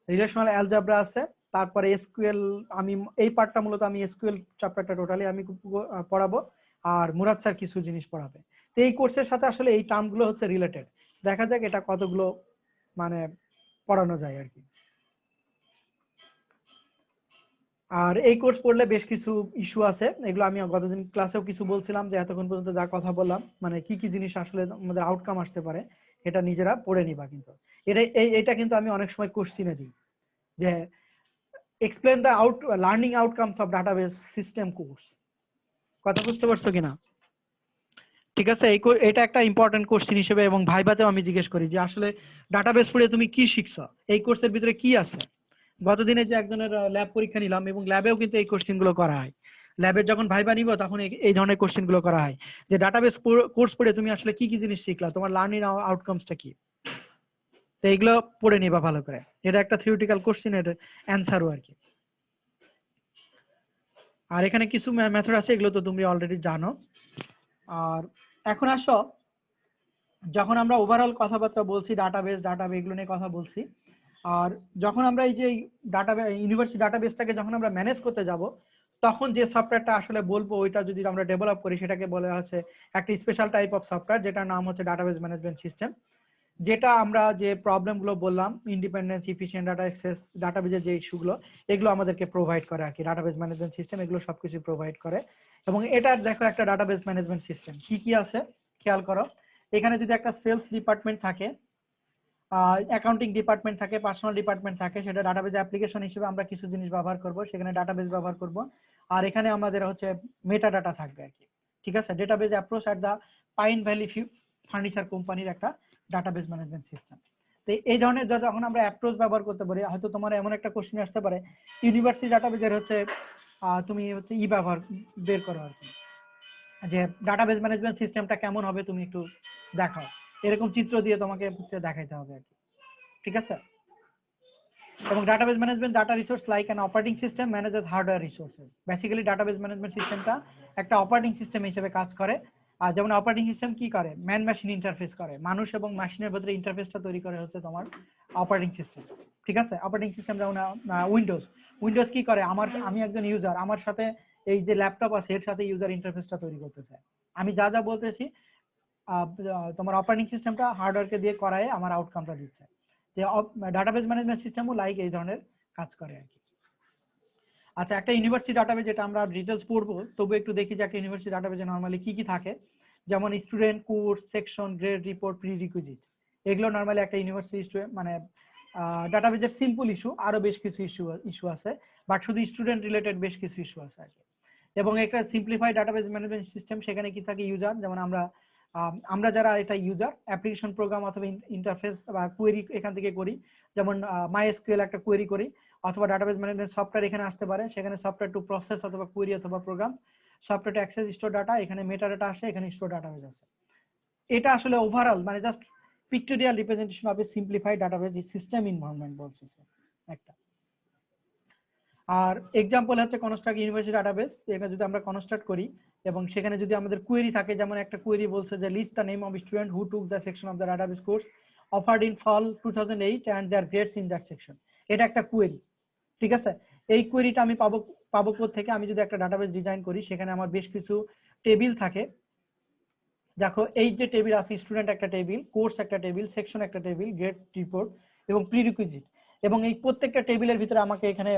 রিলেশনাল অ্যালজেব্রা আছে, তারপরে SQL। আমি এই পার্টটা মূলত আমি SQL চ্যাপ্টারটা টোটালি আমি পড়াবো, আর মুরাদ স্যার কিছু জিনিস পড়াবে। তো এই কোর্সের সাথে আসলে এই টার্মগুলো হচ্ছে রিলেটেড, দেখা যাক এটা কতগুলো মানে পড়ানো যায় আর কি। আর এই কোর্স পড়লে বেশ কিছু ইস্যু আছে, এগুলো আমি গতদিন ক্লাসেও কিছু বলছিলাম যে এতক্ষণ পর্যন্ত যা কথা বললাম মানে কি কি জিনিস আসলে আমাদের আউটকাম আসতে পারে এটা নিজেরা পড়ে নিবা। কিন্তু এটা কিন্তু আমি অনেক সময় কোশ্চিনে দিই যে explain the learning outcomes of database system course. কথা বুঝতে পারছো কিনা? ঠিক আছে, এটা একটা ইম্পর্টেন্ট কোশ্চিন হিসেবে, এবং ভাইভাতেও আমি জিজ্ঞেস করি যে আসলে ডাটাবেস পড়ে তুমি কি শিখছো, এই কোর্সের ভিতরে কি আছে। গতদিনে যে একজনের ল্যাব পরীক্ষা নিলাম এবং ল্যাবেও কিন্তু এই কোশ্চেন গুলো করা হয়, ল্যাবের যখন ভাইবা নিব তখন এই ধরনের কোশ্চেন গুলো করা হয় যে ডাটাবেস কোর্স পড়ে তুমি আসলে কি কি জিনিস শিখলা, তোমার লার্নিং আউটকামসটা কি। তো এইগুলো পড়ে নিবা ভালো করে, এটা একটা থিওরিটিক্যাল কোশ্চেনের অ্যানসারও আর কি। আর এখানে কিছু মেথড আছে, এগুলো তো তুমি অলরেডি জানো। আর এখন আসো, যখন আমরা ওভারঅল কথাবার্তা বলছি ডাটাবেস এগুলো নিয়ে কথা বলছি, আর যখন আমরা এই যে ডাটাবেস ইউনিভার্সিটি ডাটাবেসটাকে যখন আমরা ম্যানেজ করতে যাব তখন যে সফটওয়্যারটা আসলে বলবো ওইটা যদি আমরা ডেভেলপ করি সেটাকে বলা হচ্ছে একটা স্পেশাল টাইপ অফ সফটওয়্যার যেটার নাম হচ্ছে ডাটাবেস ম্যানেজমেন্ট সিস্টেম। যেটা আমরা যে প্রবলেমগুলো বললাম, ইন্ডিপেন্ডেন্স, এফিশিয়েন্ট ডাটা অ্যাক্সেস, ডাটাবেজের যে ইস্যুগুলো এগুলো আমাদেরকে প্রোভাইড করে আর কি। ডাটাবেস ম্যানেজমেন্ট সিস্টেম এগুলো সবকিছু প্রোভাইড করে। এবং এটার দেখো একটা ডাটাবেস ম্যানেজমেন্ট সিস্টেম কি কি আছে খেয়াল করো। এখানে যদি একটা সেলস ডিপার্টমেন্ট থাকে, অ্যাকাউন্টিং ডিপার্টমেন্ট থাকে, পার্সোনাল ডিপার্টমেন্ট থাকে, সেটা ডাটাবেজ অ্যাপ্লিকেশন হিসেবে আমরা কিছু জিনিস ব্যবহার করব, সেখানে ডাটাবেজ ব্যবহার করব। আর এখানে আমাদের হচ্ছে মেটা ডাটা থাকবে আর কি। ঠিক আছে, ডাটাবেজ অ্যাপ্রোচ এট দা পাইন ভ্যালি ফার্নিচার কোম্পানির একটা ডাটাবেজ ম্যানেজমেন্ট সিস্টেম। তো এই ধরনের যখন আমরা অ্যাপ্রোচ ব্যবহার করতে পারি, হয়তো তোমার এমন একটা কোশ্চেন আসতে পারে ইউনিভার্সিটি ডাটাবেজের হচ্ছে তুমি হচ্ছে ব্যবহার বের করো আর কি, যে ডাটাবেজ ম্যানেজমেন্ট সিস্টেমটা কেমন হবে তুমি একটু দেখাও, এরকম চিত্র দিয়ে তোমাকে দেখাইতে হবে আর কি। ঠিক আছে, এবং database management data resource like an operating system manages hardware resources. Basically database management সিস্টেমটা একটা অপারেটিং সিস্টেম হিসেবে কাজ করে। আর যেমন অপারেটিং সিস্টেম কি করে, ম্যান মেশিন ইন্টারফেস করে, মানুষ এবং মেশিনের ভিতরে ইন্টারফেসটা তৈরি করে হচ্ছে তোমার অপারেটিং সিস্টেম। ঠিক আছে, অপারেটিং সিস্টেম যেমন উইন্ডোজ কি করে, আমি একজন ইউজার, আমার সাথে এই যে ল্যাপটপ আছে এর সাথে ইউজার ইন্টারফেসটা তৈরি করতে চায়, আমি যা যা বলতেছি তোমার অপারেটিং সিস্টেমটা হার্ডওয়্যারকে দিয়ে করায় আমার আউটকামটা দিচ্ছে। যে ডাটাবেস ম্যানেজমেন্ট সিস্টেমও লাইক এই ধরনের কাজ করে আর কি। আচ্ছা, একটা ইউনিভার্সিটি ডাটাবেস, যেটা আমরা ডিটেলস পড়বো, তবু একটু দেখি যে একটা ইউনিভার্সিটি ডাটাবেসে নরমালি কি কি থাকে। যেমন student, course, section, grade, report, pre requisite, এগুলো নরমালি একটা ইউনিভার্সিটি মানে ডাটাবেসের সিম্পল ইস্যু। আরো বেশ কিছু ইস্যু আছে, বাট শুধু স্টুডেন্ট রিলেটেড বেশ কিছু ইস্যু আছে আর কি। এবং একটা সিম্পলিফাইড ডাটাবেস ম্যানেজমেন্ট সিস্টেম, সেখানে কি থাকে ইউজার, যেমন আমরা যারা এটা ইউজার অ্যাপ্লিকেশন প্রোগ্রাম অথবা ইন্টারফেস বা কোয়েরি এখান থেকে করি, যেমন মাইএসকিউএল একটা কোয়েরি করি, অথবা ডাটাবেস ম্যানেজমেন্ট সফটওয়্যার এখানে আসতে পারে, সেখানে সফটওয়্যার টু প্রসেস অথবা কোয়েরি অথবা program, software to access store data, এখানে মেটা ডাটা আসে, এখানে স্টোর ডাটাবেস আছে। এটা আসলে ওভারঅল মানে just pictorial representation of A simplified database system environment বলছে একটা। আর এক্সাম্পল হচ্ছে কনস্ট্রাক্ট ইউনিভার্সিটি ডাটাবেস। এটা যদি আমরা কনস্ট্রাক্ট করি এবং সেখানে যদি আমাদের কোয়েরি থাকে, যেমন একটা কোয়েরি বলছে যে list the name of student who took the section of the database course offered in fall 2008 and their grades in that section, এটা একটা কোয়েরি। ঠিক আছে, এই কোয়েরিটা আমি পাবো কোথা থেকে, আমি যদি একটা ডাটাবেস ডিজাইন করি, সেখানে আমার বেশ কিছু টেবিল থাকে। দেখো এই যে টেবিল আছে, স্টুডেন্ট একটা টেবিল, কোর্স একটা টেবিল, সেকশন একটা টেবিল, গ্রেড, রিপোর্ট এবং প্রিরিকুইজিট, এবং এই প্রত্যেকটা টেবিলের ভিতরে আমাকে এখানে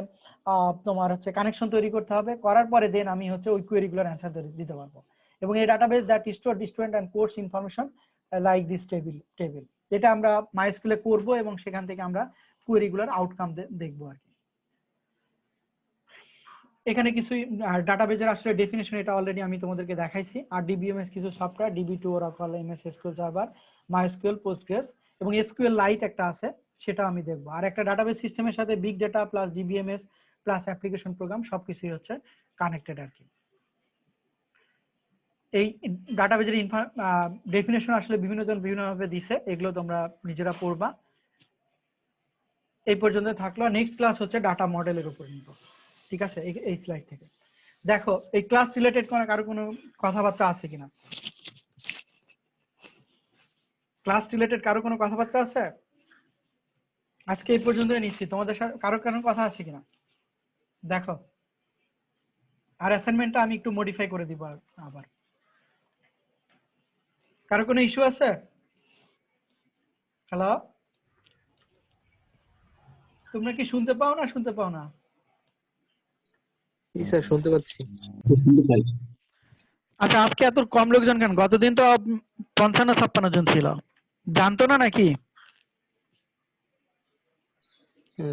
তোমার হচ্ছে কানেকশন তৈরি করতে হবে। করার পরে দেন আমি হচ্ছে ওই কোয়েরিগুলোর অ্যানসার দিতে পারবো। এবং এই database that store student and course information like this table, যেটা আমরা মাইস্কুলে করব এবং সেখান থেকে আমরা কোয়েরিগুলোর আউটকাম দেখবো আর কি। এখানে কিছু ডাটাবেজের আসলে ডেফিনেশন, এটা অলরেডি আমি তোমাদেরকে দেখাইছি। আর ডিবিএমএস কিছু software, DB two, Oracle, MS SQL server, MySQL, Postgres এবং এসকিউএল লাইট একটা আছে, সেটা আমি দেখবো। আর একটা ডাটাবেস সিস্টেমের সাথে big data plus DBMS plus application program সবকিছুই হচ্ছে কানেক্টেড আর কি। এই ডাটাবেজের ডেফিনেশন আসলে বিভিন্ন জন বিভিন্নভাবে দিছে, এগুলো তোমরা নিজেরা পড়বা। এই পর্যন্ত থাকলো। নেক্সট ক্লাস হচ্ছে ডাটা মডেলের উপর নিব। ঠিক আছে, এই স্লাইড থেকে দেখো এই ক্লাস রিলেটেড কারো কোনো কথাবার্তা আছে কিনা, ক্লাস রিলেটেড কারো কোনো কথাবার্তা আছে? আজকে এই পর্যন্তই নিচ্ছি, তোমাদের সাথে কারো কথা আছে কিনা দেখো। আর অ্যাসাইনমেন্টটা আমি একটু মডিফাই করে দিব আবার। কারো কোনো ইস্যু আছে? হ্যালো, তোমরা কি শুনতে পাও না শুনতে পাও না? জি স্যার, শুনতে পাচ্ছি। আচ্ছা, আজকে এত কম লোকজন কেন? গতদিন তো 55-56 জন ছিল, জানতো না নাকি?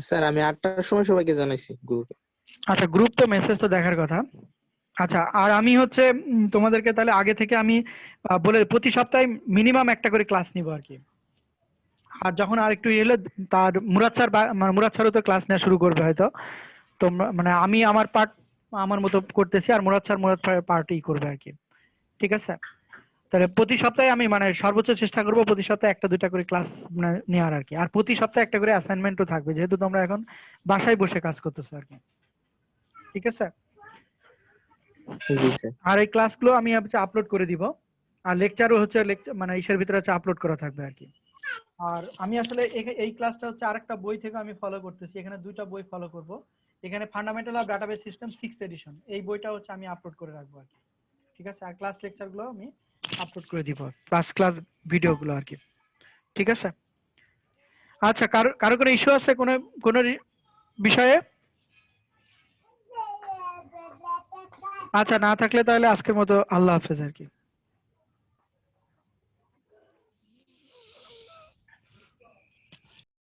স্যার আমি 8টার সময় সবাইকে জানাইছি গ্রুপে। আচ্ছা, গ্রুপ তো মেসেজ তো দেখার কথা। আচ্ছা, আর আমি হচ্ছে তোমাদেরকে তাহলে আগে থেকে আমি বলে প্রতি সপ্তাহে মিনিমাম একটা করে ক্লাস নিব আর কি। আর যখন আর একটু এলে তার মুরাদ স্যারও তো ক্লাস নেওয়া শুরু করবে হয়তো। তো মানে আমি আমার পার্ট আমার মতো করতেছি, আর মুরাদ স্যার পার্টই করবে আর কি। ঠিক আছে, তাহলে প্রতি সপ্তাহে আমি মানে সর্বোচ্চ চেষ্টা করবো প্রতি সপ্তাহে 1-2টা করে ক্লাস নেওয়ার আর কি। আর প্রতি সপ্তাহে একটা করে অ্যাসাইনমেন্টও থাকবে, যেহেতু তোমরা এখন বাসায় বসে কাজ করতেছো আর কি। ঠিক আছে, জি স্যার। আর এই ক্লাসগুলো আমি হচ্ছে আপলোড করে দিব। আর লেকচারও হচ্ছে মানে ইসের ভিতরে হচ্ছে আপলোড করা থাকবে আর কি। আর আমি আসলে এই ক্লাসটা হচ্ছে আরেকটা বই থেকে আমি ফলো করতেছি, এখানে 2টা বই ফলো করব। এখানে fundamental of database system 6th edition, এই বইটা হচ্ছে আমি আপলোড করে রাখবো আর কি। ঠিক আছে, আর ক্লাস লেকচারগুলো আমি আপলোড করে দিব, প্লাস ক্লাস ভিডিওগুলো আর কি। ঠিক আছে, আচ্ছা, কারো কোনো ইস্যু আছে কোনো বিষয়ে? আচ্ছা, না থাকলে তাহলে আজকের মতো আল্লাহ হাফেজ আর কি।